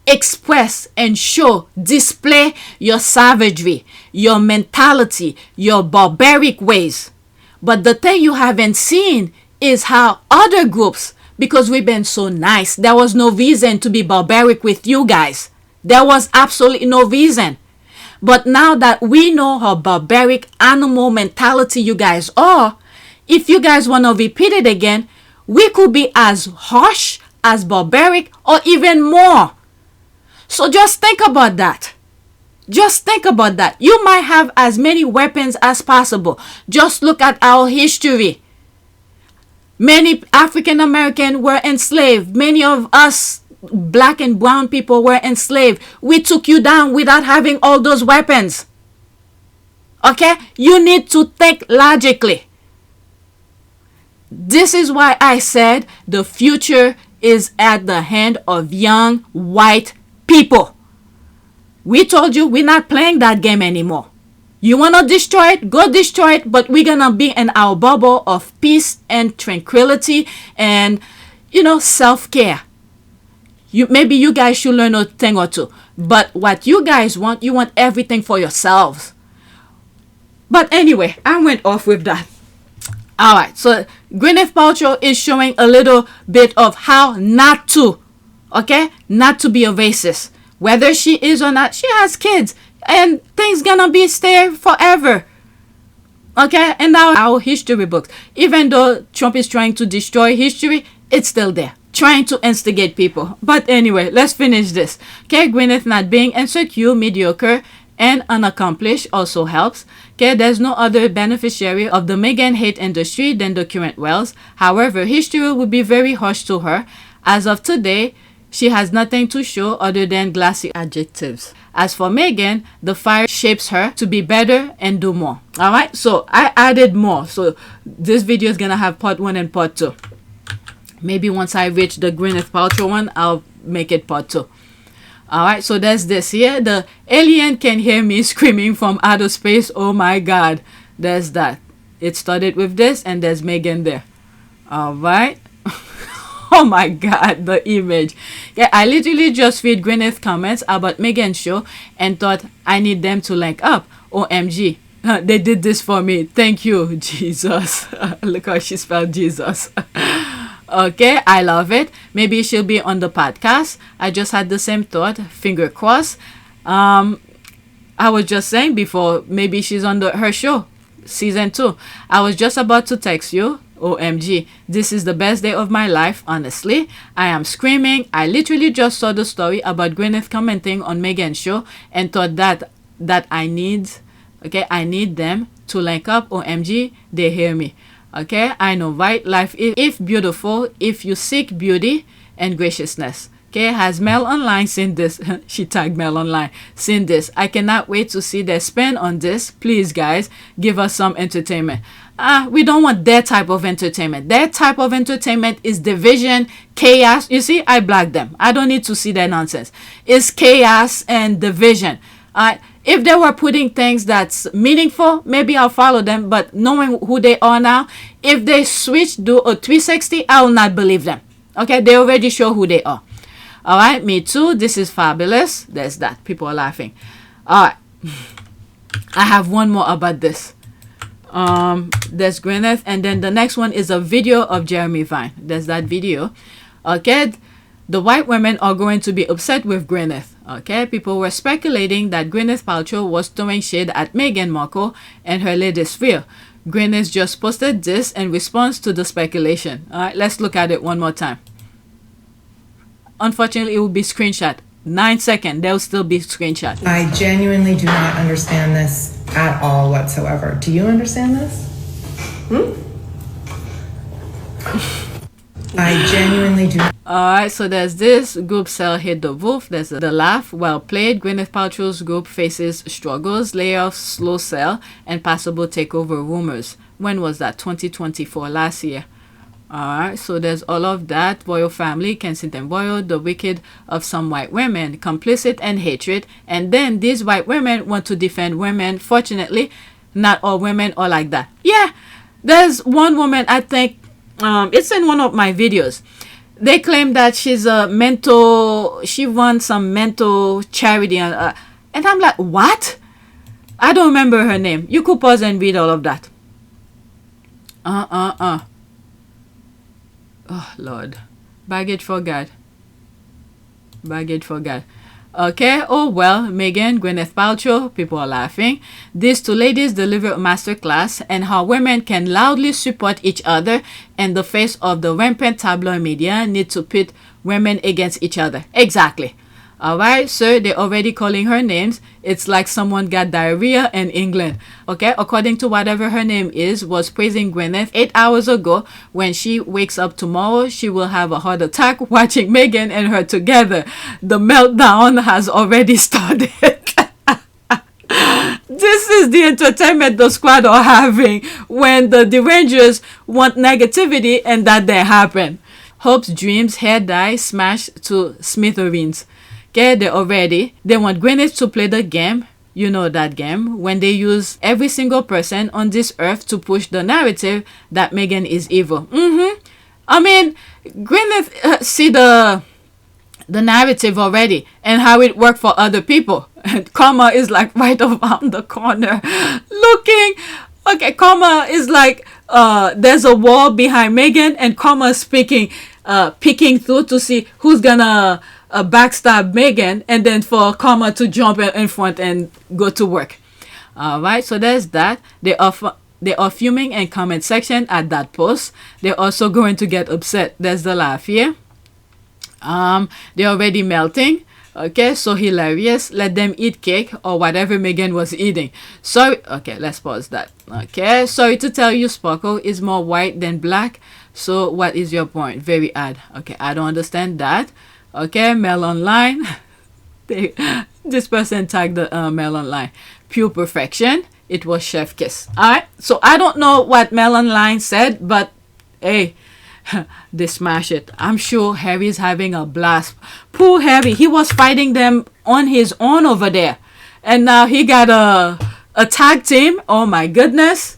express and show, display your savagery, your mentality, your barbaric ways. But the thing you haven't seen is how other groups, because we've been so nice, there was no reason to be barbaric with you guys. There was absolutely no reason. But now that we know how barbaric animal mentality you guys are, if you guys want to repeat it again, we could be as harsh, as barbaric, or even more. So just think about that. Just think about that. You might have as many weapons as possible. Just look at our history. Many African Americans were enslaved. Many of us black and brown people were enslaved. We took you down without having all those weapons. Okay? You need to think logically. This is why I said the future is at the hand of young white people. We told you we're not playing that game anymore. You want to destroy it? Go destroy it. But we're going to be in our bubble of peace and tranquility and, self-care. Maybe you guys should learn a thing or two. But what you guys want, you want everything for yourselves. But anyway, I went off with that. All right, so Gwyneth Paltrow is showing a little bit of how not to, not to be a racist. Whether she is or not, she has kids, and things gonna be stay forever. Okay, and now our history books, even though Trump is trying to destroy history, it's still there, trying to instigate people. But anyway, let's finish this. Okay, Gwyneth not being insecure, mediocre, and unaccomplished also helps. Okay, there's no other beneficiary of the Meghan hate industry than the current Wells. However, history would be very harsh to her. As of today, she has nothing to show other than glassy adjectives. As for Meghan, the fire shapes her to be better and do more. Alright, so I added more. So this video is gonna have part 1 and part 2. Maybe once I reach the Gwyneth Paltrow one, I'll make it part 2. Alright, so there's this here. The alien can hear me screaming from outer space. Oh my god. There's that. It started with this, and there's Meghan there. Alright. Oh my god, the image. Yeah, I literally just read Gwyneth comments about Meghan's show and thought I need them to link up. OMG. They did this for me. Thank you, Jesus. Look how she spelled Jesus. Okay, I love it. Maybe she'll be on the podcast. I just had the same thought. Finger crossed. I was just saying before, maybe she's on her show. Season 2. I was just about to text you. OMG, this is the best day of my life, honestly. I am screaming. I literally just saw the story about Gwyneth commenting on Meghan's show and thought that I need them to link up. OMG, they hear me. Okay, I know, right? Life is if beautiful, if you seek beauty and graciousness. Okay, has Mel Online seen this? She tagged Mel Online. Seen this. I cannot wait to see their spin on this. Please, guys, give us some entertainment. We don't want that type of entertainment. That type of entertainment is division, chaos. You see, I blocked them. I don't need to see that nonsense. It's chaos and division. If they were putting things that's meaningful, maybe I'll follow them. But knowing who they are now, if they switch, do a 360, I will not believe them. Okay, they already show who they are. All right, me too. This is fabulous. There's that. People are laughing. All right. I have one more about this. There's Gwyneth, and then the next one is a video of Jeremy Vine. There's that video. Okay, the white women are going to be upset with Gwyneth. Okay, people were speculating that Gwyneth Paltrow was throwing shade at Meghan Markle and her latest reel. Gwyneth just posted this in response to the speculation. All right, let's look at it one more time. Unfortunately, it will be screenshot. 9 seconds, they'll still be screenshot. I genuinely do not understand this at all whatsoever. Do you understand this? I genuinely do. Alright, so there's this. Group sell hit the roof. There's the laugh. Well played. Gwyneth Paltrow's group faces struggles, layoffs, slow sell, and possible takeover rumors. When was that? 2024, last year. Alright, so there's all of that. Royal family, Kensington Royal, the wicked of some white women, complicit and hatred. And then these white women want to defend women. Fortunately, not all women are like that. Yeah, there's one woman, I think, it's in one of my videos. They claim that she's a mental, she runs some mental charity. And I'm like, what? I don't remember her name. You could pause and read all of that. Oh, Lord. Baggage for God. Baggage for God. Okay, oh well, Meghan, Gwyneth Paltrow, people are laughing. These two ladies deliver a masterclass and how women can loudly support each other and the face of the rampant tabloid media need to pit women against each other. Exactly. Alright, so they're already calling her names. It's like someone got diarrhea in England. Okay, according to whatever her name is, was praising Gwyneth 8 hours ago. When she wakes up tomorrow, she will have a heart attack watching Meghan and her together. The meltdown has already started. This is the entertainment the squad are having when the Derangers want negativity and that they happen. Hopes, dreams, hair dye, smashed to smithereens. Okay, they want Gwyneth to play the game, you know that game, when they use every single person on this earth to push the narrative that Meghan is evil. I mean, Gwyneth see the narrative already and how it worked for other people. And Karma is like right around the corner looking. Okay, Karma is like there's a wall behind Meghan and Karma is peeking through to see who's gonna backstab Meghan and then for Karma to jump in front and go to work. Alright, so there's that. They are fuming in comment section at that post. They're also going to get upset. There's the laugh here. They're already melting. Okay, so hilarious. Let them eat cake or whatever Meghan was eating. Sorry. Okay, let's pause that. Okay, sorry to tell you, Sparkle is more white than black. So what is your point? Very odd. Okay, I don't understand that. Okay, Mail Online. This person tagged the Mail Online. Pure perfection. It was chef kiss. Alright, so I don't know what Mail Online said, but hey, they smash it. I'm sure Harry's having a blast. Poor Harry, he was fighting them on his own over there. And now he got a tag team. Oh my goodness.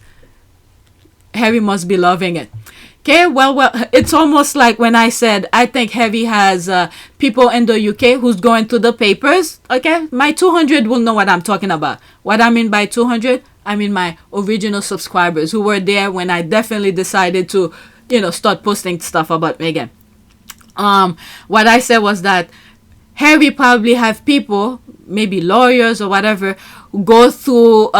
Harry must be loving it. Okay, well, it's almost like when I said I think Harry has people in the UK who's going through the papers. Okay, my 200 will know what I'm talking about. What I mean by 200, I mean my original subscribers who were there when I definitely decided to, start posting stuff about Meghan. What I said was that Harry probably have people, maybe lawyers or whatever, who go through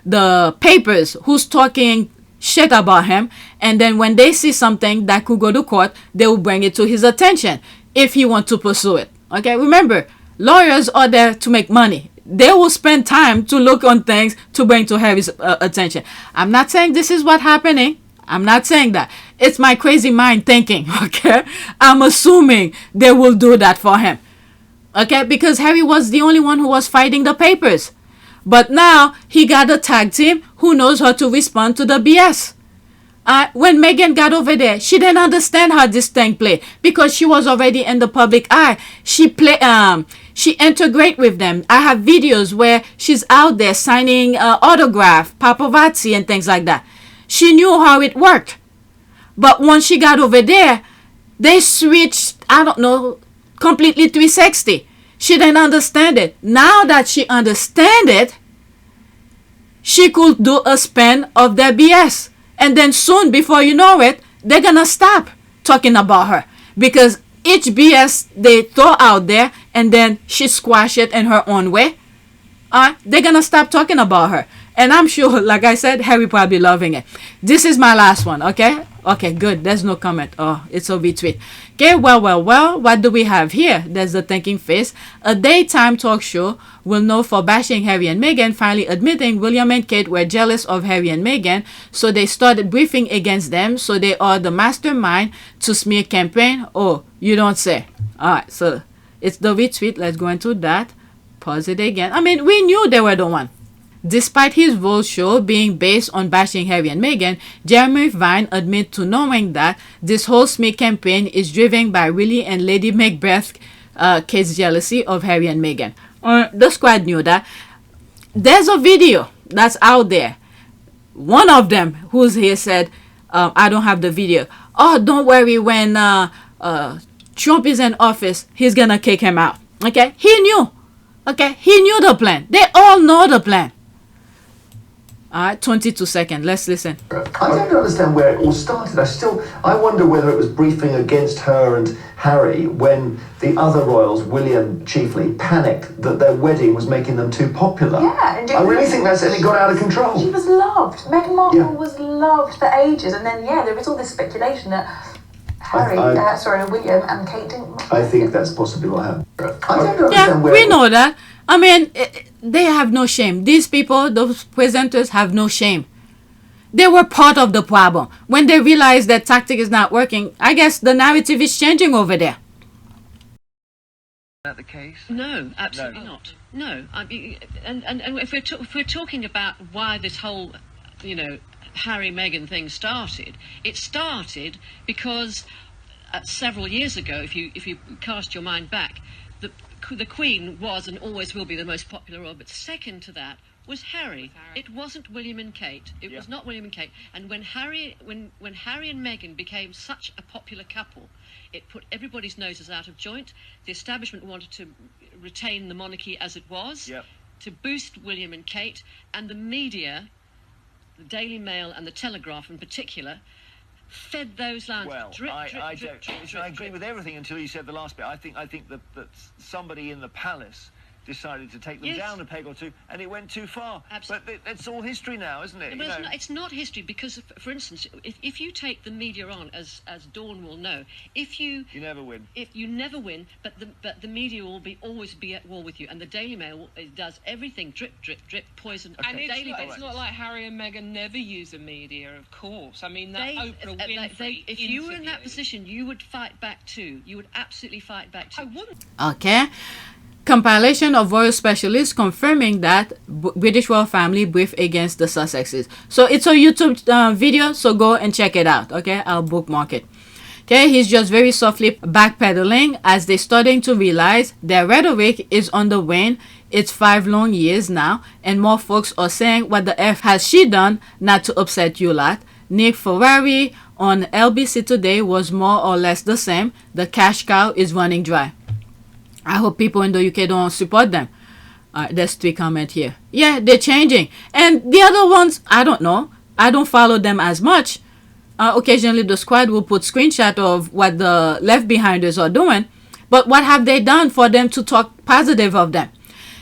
the papers who's talking shit about him, and then when they see something that could go to court, they will bring it to his attention if he wants to pursue it. Okay, remember, lawyers are there to make money. They will spend time to look on things to bring to Harry's attention. I'm not saying this is what's happening. I'm not saying that. It's my crazy mind thinking. Okay, I'm assuming they will do that for him. Okay, because Harry was the only one who was fighting the papers. But now he got a tag team who knows how to respond to the BS. When Meghan got over there, she didn't understand how this thing played because she was already in the public eye. She integrate with them. I have videos where she's out there signing autograph, paparazzi and things like that. She knew how it worked. But once she got over there, they switched, I don't know, completely 360. She didn't understand it. Now that she understand it, she could do a spin of their BS. And then soon, before you know it, they're going to stop talking about her. Because each BS they throw out there and then she squash it in her own way, they're going to stop talking about her. And I'm sure, like I said, Harry probably loving it. This is my last one, okay? Okay, good. There's no comment. Oh, it's a retweet. Okay, well. What do we have here? There's the thinking face. A daytime talk show will know for bashing Harry and Meghan, finally admitting William and Kate were jealous of Harry and Meghan, so they started briefing against them, so they are the mastermind to smear campaign. Oh, you don't say. Alright, so it's the retweet. Let's go into that. Pause it again. I mean, we knew they were the one. Despite his whole show being based on bashing Harry and Meghan, Jeremy Vine admits to knowing that this whole smear campaign is driven by Willie and Lady Macbeth Kate's jealousy of Harry and Meghan. The squad knew that. There's a video that's out there. One of them who's here said, I don't have the video. Oh, don't worry, when Trump is in office, he's gonna kick him out. Okay, he knew. Okay, he knew the plan. They all know the plan. All right, 22 seconds. Let's listen. I don't understand where it all started. I wonder whether it was briefing against her and Harry when the other royals, William chiefly, panicked that their wedding was making them too popular. Yeah, and I really think that's it got out of control. She was loved. Meghan Markle was loved for ages, and then there was all this speculation that William and Kate didn't. I think that's possibly what happened. I don't understand where. We know that. I mean, they have no shame. These people, those presenters, have no shame. They were part of the problem. When they realized that tactic is not working, I guess the narrative is changing over there. Is that the case? No, absolutely not. No, and if we're talking about why this whole, Harry Meghan thing started, it started because several years ago, if you cast your mind back, the Queen was and always will be the most popular royal, but second to that was Harry. It wasn't William and Kate. It was not William and Kate. And when Harry and Meghan became such a popular couple, it put everybody's noses out of joint. The establishment wanted to retain the monarchy as it was, to boost William and Kate, and the media, the Daily Mail and the Telegraph in particular, fed those lines. Well, I agree with everything until you said the last bit. I think that somebody in the palace decided to take them down a peg or two, and it went too far. Absolutely. But it's all history now, isn't it? But it's not history, because, for instance, if you take the media on, as Dawn will know, you never win. If you never win, but the media will always be at war with you, and the Daily Mail does everything drip, drip, drip, poison. And it's not like Harry and Meghan never use the media, of course. I mean, that Oprah Winfrey if you were in that position, you would fight back too. You would absolutely fight back too. I wouldn't. Okay. Compilation of royal specialists confirming that British royal family briefed against the Sussexes. So it's a YouTube video, so go and check it out. Okay, I'll bookmark it. Okay, he's just very softly backpedaling as they're starting to realize their rhetoric is on the wane. It's 5 long years now, and more folks are saying, what the F has she done not to upset you lot? Nick Ferrari on LBC Today was more or less the same. The cash cow is running dry. I hope people in the UK don't support them. There's 3 comments here. Yeah, they're changing. And the other ones, I don't know. I don't follow them as much. Occasionally, the squad will put screenshot of what the left behinders are doing. But what have they done for them to talk positive of them?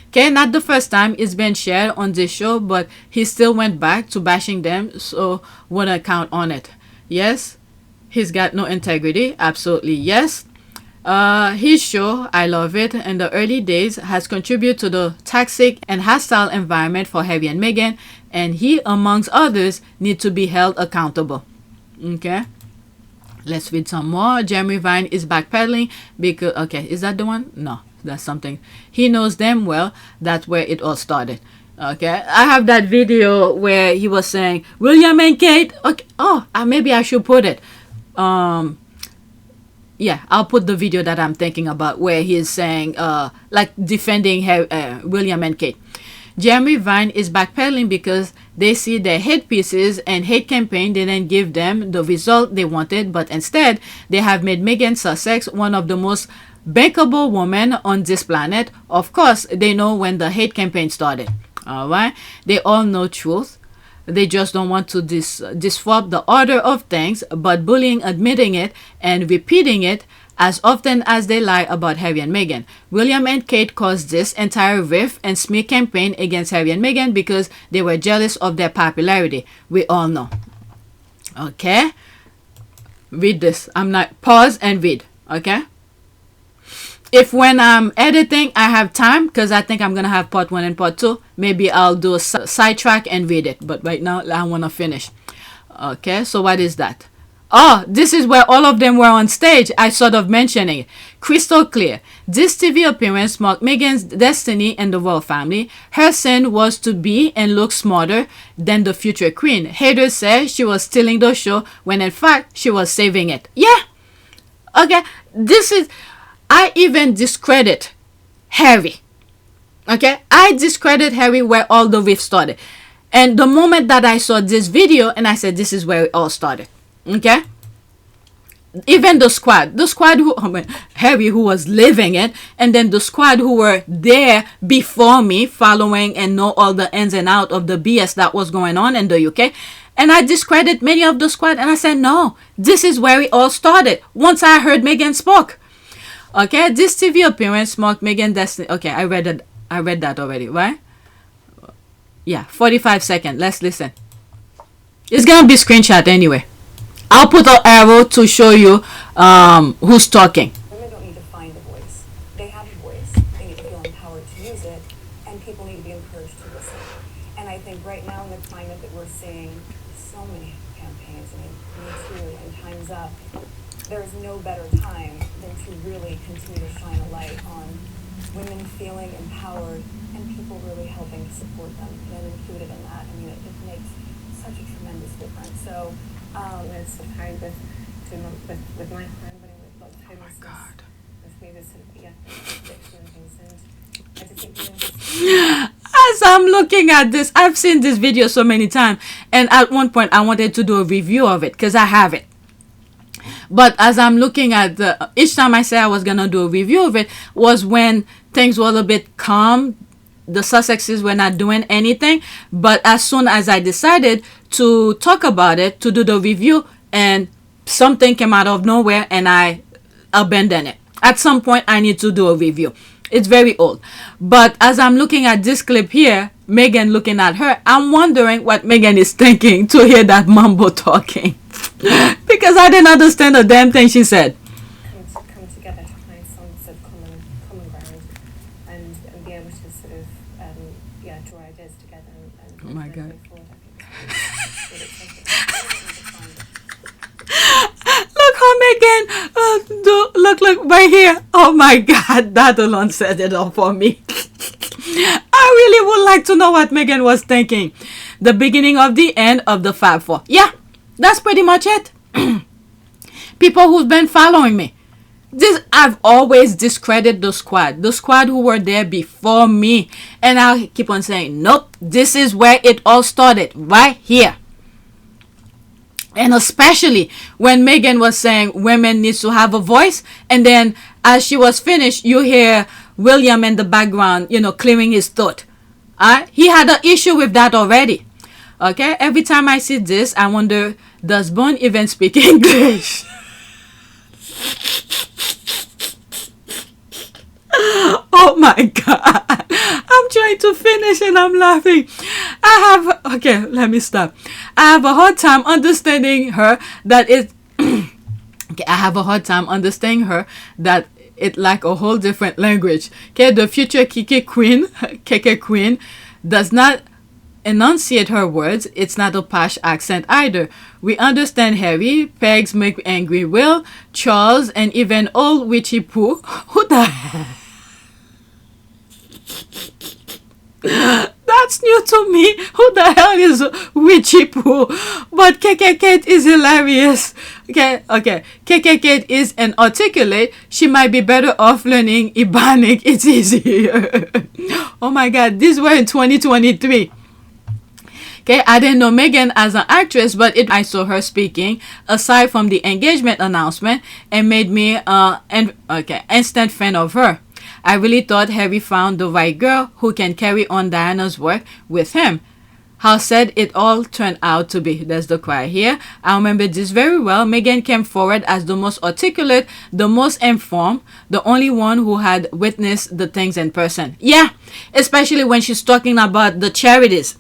Okay, not the first time it's been shared on this show, but he still went back to bashing them, so wouldn't count on it. Yes, he's got no integrity. Absolutely, yes. His show, I love it, in the early days has contributed to the toxic and hostile environment for Harry and Meghan, and he, amongst others, need to be held accountable. Okay, let's read some more. Jeremy Vine is backpedaling because, okay, is that the one? No, that's something. He knows damn well that's where it all started. Okay, I have that video where he was saying, William and Kate, okay, maybe I should put it. Yeah, I'll put the video that I'm thinking about where he is saying, like defending William and Kate. Jeremy Vine is backpedaling because they see their hate pieces and hate campaign didn't give them the result they wanted, but instead they have made Meghan Sussex one of the most bankable women on this planet. Of course, they know when the hate campaign started. All right, they all know truth. They just don't want to disrupt the order of things, but bullying, admitting it, and repeating it as often as they lie about Harry and Meghan. William and Kate caused this entire rift and smear campaign against Harry and Meghan because they were jealous of their popularity. We all know. Okay? Read this. I'm not... Pause and read. Okay? If when I'm editing, I have time, because I think I'm going to have part 1 and part 2, maybe I'll do a sidetrack and read it. But right now, I want to finish. Okay, so what is that? Oh, this is where all of them were on stage. I sort of mentioning it. Crystal clear. This TV appearance marked Meghan's destiny in the royal family. Her sin was to be and look smarter than the future queen. Haters say she was stealing the show when in fact she was saving it. Yeah. Okay. This is... I even discredit Harry. Okay. I discredit Harry where all the riff started. And the moment that I saw this video and I said this is where it all started. Okay, even the squad who Harry, who was living it, and then the squad who were there before me, following and know all the ins and out of the BS that was going on in the UK. And I discredit many of the squad, and I said no, this is where it all started. Once I heard Meghan spoke. Okay, this TV appearance marked Meghan destiny. Okay, I read that already, right? Yeah, 45 seconds. Let's listen. It's gonna be screenshot anyway. I'll put an arrow to show you who's talking. Women don't need to find a voice. They have a voice. They need to feel empowered to use it, and people need to be encouraged to listen. And I think right now in the climate that we're seeing so many campaigns, I mean, Me Too and Time's Up, there's no better time than to really continue to shine a light on women feeling empowered and people really helping to support them and included in that. I mean, it makes such a tremendous difference. So, it's hard with my friend when I was homelessness, with me this sort of addiction and things, and I just think, as I'm looking at this, I've seen this video so many times, and at one point I wanted to do a review of it because I have it. But as I'm looking at each time I say I was gonna do a review of it was when things were a little bit calm. The Sussexes were not doing anything, but as soon as I decided to talk about it, to do the review, and something came out of nowhere and I abandoned it. At some point I need to do a review. It's very old. But as I'm looking at this clip here, Meghan looking at her, I'm wondering what Meghan is thinking to hear that mumbo talking. Because I didn't understand a damn thing she said. come together to find some sort of common ground and be able to sort of draw ideas together and oh my God. Look how Meghan, look right here. Oh my God, that alone said it all for me. I really would like to know what Meghan was thinking. The beginning of the end of the Fab Four. Yeah, that's pretty much it. People who've been following me. I've always discredited the squad who were there before me. And I keep on saying, nope, this is where it all started, right here. And especially when Meghan was saying women need to have a voice. And then as she was finished, you hear William in the background, clearing his throat. He had an issue with that already. Okay, every time I see this, I wonder, does Bond even speak English? Oh my God. I'm trying to finish and I'm laughing. Okay, let me stop. I have a hard time understanding her that it okay, I have a hard time understanding her that it like a whole different language. Okay, the future KK Queen does not enunciate her words. It's not a posh accent either. We understand Harry, Pegs make angry Will, Charles, and even old Witchy Pooh. Who the hell? That's new to me. Who the hell is Witchy Pooh? But KKKate is hilarious. Okay. KKKate is inarticulate. She might be better off learning Ibanic. It's easier. Oh my God, these were in 2023. Okay, I didn't know Meghan as an actress, but I saw her speaking aside from the engagement announcement and made me instant fan of her. I really thought Harry found the right girl who can carry on Diana's work with him. How sad it all turned out to be. There's the cry here. I remember this very well. Meghan came forward as the most articulate, the most informed, the only one who had witnessed the things in person. Yeah, especially when she's talking about the charities.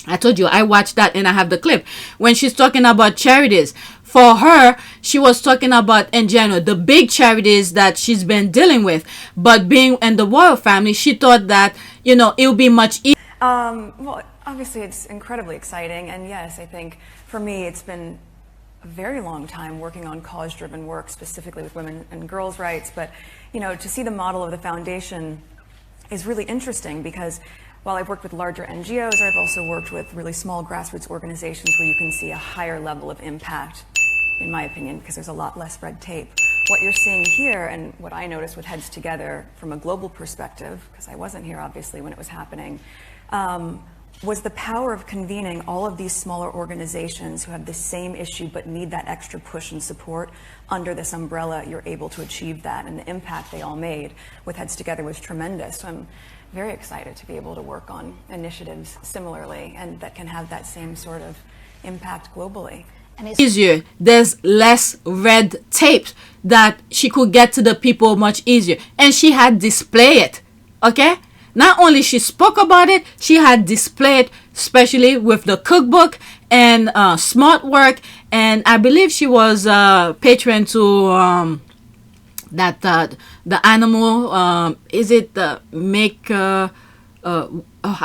I told you, I watched that and I have the clip. When she's talking about charities, for her, she was talking about, in general, the big charities that she's been dealing with. But being in the royal family, she thought that, it would be much easier. Well, obviously it's incredibly exciting. And yes, I think for me, it's been a very long time working on cause-driven work, specifically with women and girls' rights. But, you know, to see the model of the foundation is really interesting because while I've worked with larger NGOs, I've also worked with really small grassroots organizations where you can see a higher level of impact, in my opinion, because there's a lot less red tape. What you're seeing here, and what I noticed with Heads Together from a global perspective, because I wasn't here obviously when it was happening, was the power of convening all of these smaller organizations who have the same issue but need that extra push and support under this umbrella. You're able to achieve that, and the impact they all made with Heads Together was tremendous. So I'm very excited to be able to work on initiatives similarly and that can have that same sort of impact globally. And it's easier. There's less red tape that she could get to the people much easier, and she had displayed it. Okay, not only she spoke about it, she had displayed, especially with the cookbook and smart work, and I believe she was patron to the animal, is it make I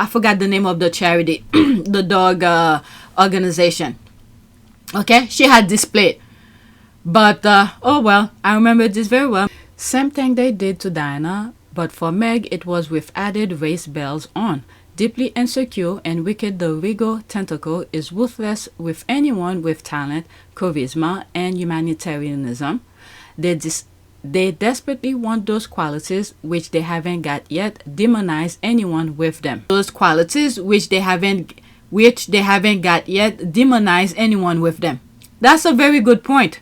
forgot the name of the charity, the dog organization. Okay, she had displayed, but oh well, I remember this very well. Same thing they did to Diana, but for Meg it was with added race bells on. Deeply insecure and wicked, the Rigo tentacle is ruthless with anyone with talent, charisma, and humanitarianism. They desperately want those qualities which they haven't got yet, demonize anyone with them. Those qualities which they haven't got yet, demonize anyone with them. That's a very good point.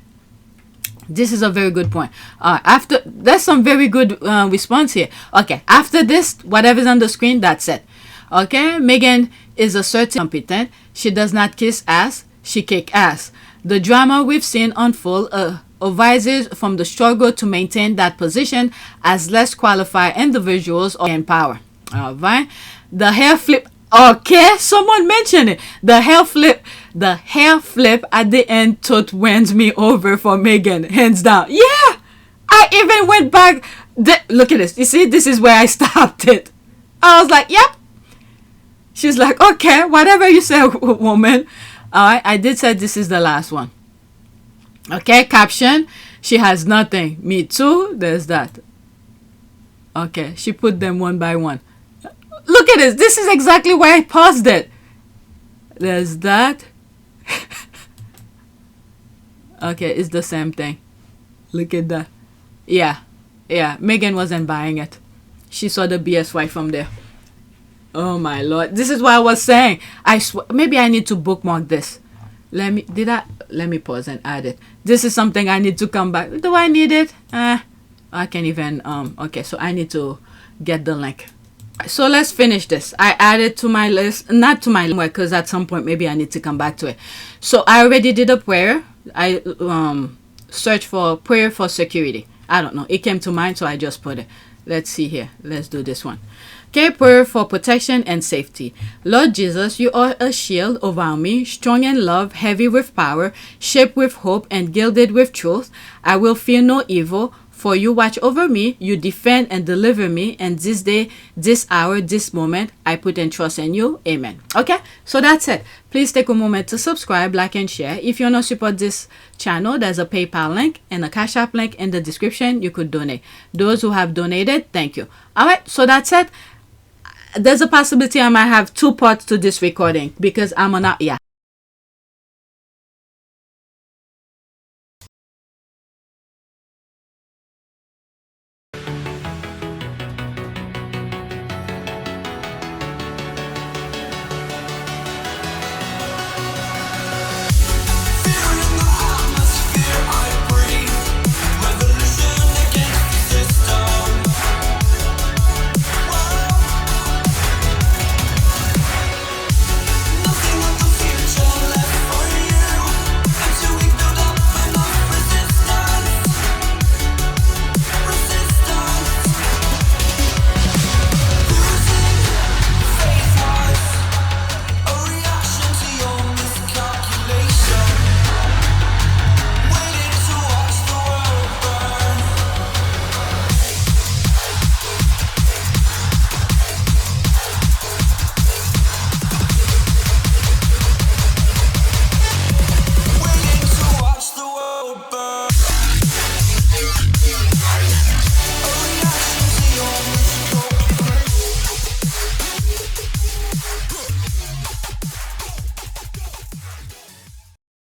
This is a very good point. After there's some very good response here. Okay, after this, whatever's on the screen, that's it. Okay, Meghan is a certain competent. She does not kiss ass, she kick ass. The drama we've seen unfold arises from the struggle to maintain that position as less qualified individuals are in power. All right, the hair flip. Okay, someone mentioned it. The hair flip at the end tot wins me over for Meghan, hands down. Yeah, I even went back. Look at this. You see, this is where I stopped it. I was like, yep. She's like, okay, whatever you say, woman. All right, I did say this is the last one. Okay, caption. She has nothing. Me too. There's that. Okay, she put them one by one. Look at this. This is exactly why I paused it. There's that. Okay, it's the same thing. Look at that. Yeah. Meghan wasn't buying it. She saw the BSY from there. Oh my lord. This is what I was saying. I swear. Maybe I need to bookmark this. Let me pause and add it. This is something I need to come back. Do I need it? I can't even. Okay, so I need to get the link. So let's finish this. I added to my list, not to my list, because at some point maybe I need to come back to it. So I already did a prayer. I searched for prayer for security. I don't know. It came to mind, so I just put it. Let's see here. Let's do this one. Okay, prayer for protection and safety. Lord Jesus, you are a shield around me, strong in love, heavy with power, shaped with hope, and gilded with truth. I will fear no evil, for you watch over me, you defend and deliver me, and this day, this hour, this moment, I put in trust in you. Amen. Okay, so that's it. Please take a moment to subscribe, like, and share. If you want to support this channel, there's a PayPal link and a Cash App link in the description. You could donate. Those who have donated, thank you. All right, so that's it. There's a possibility I might have 2 parts to this recording because I'm on, yeah.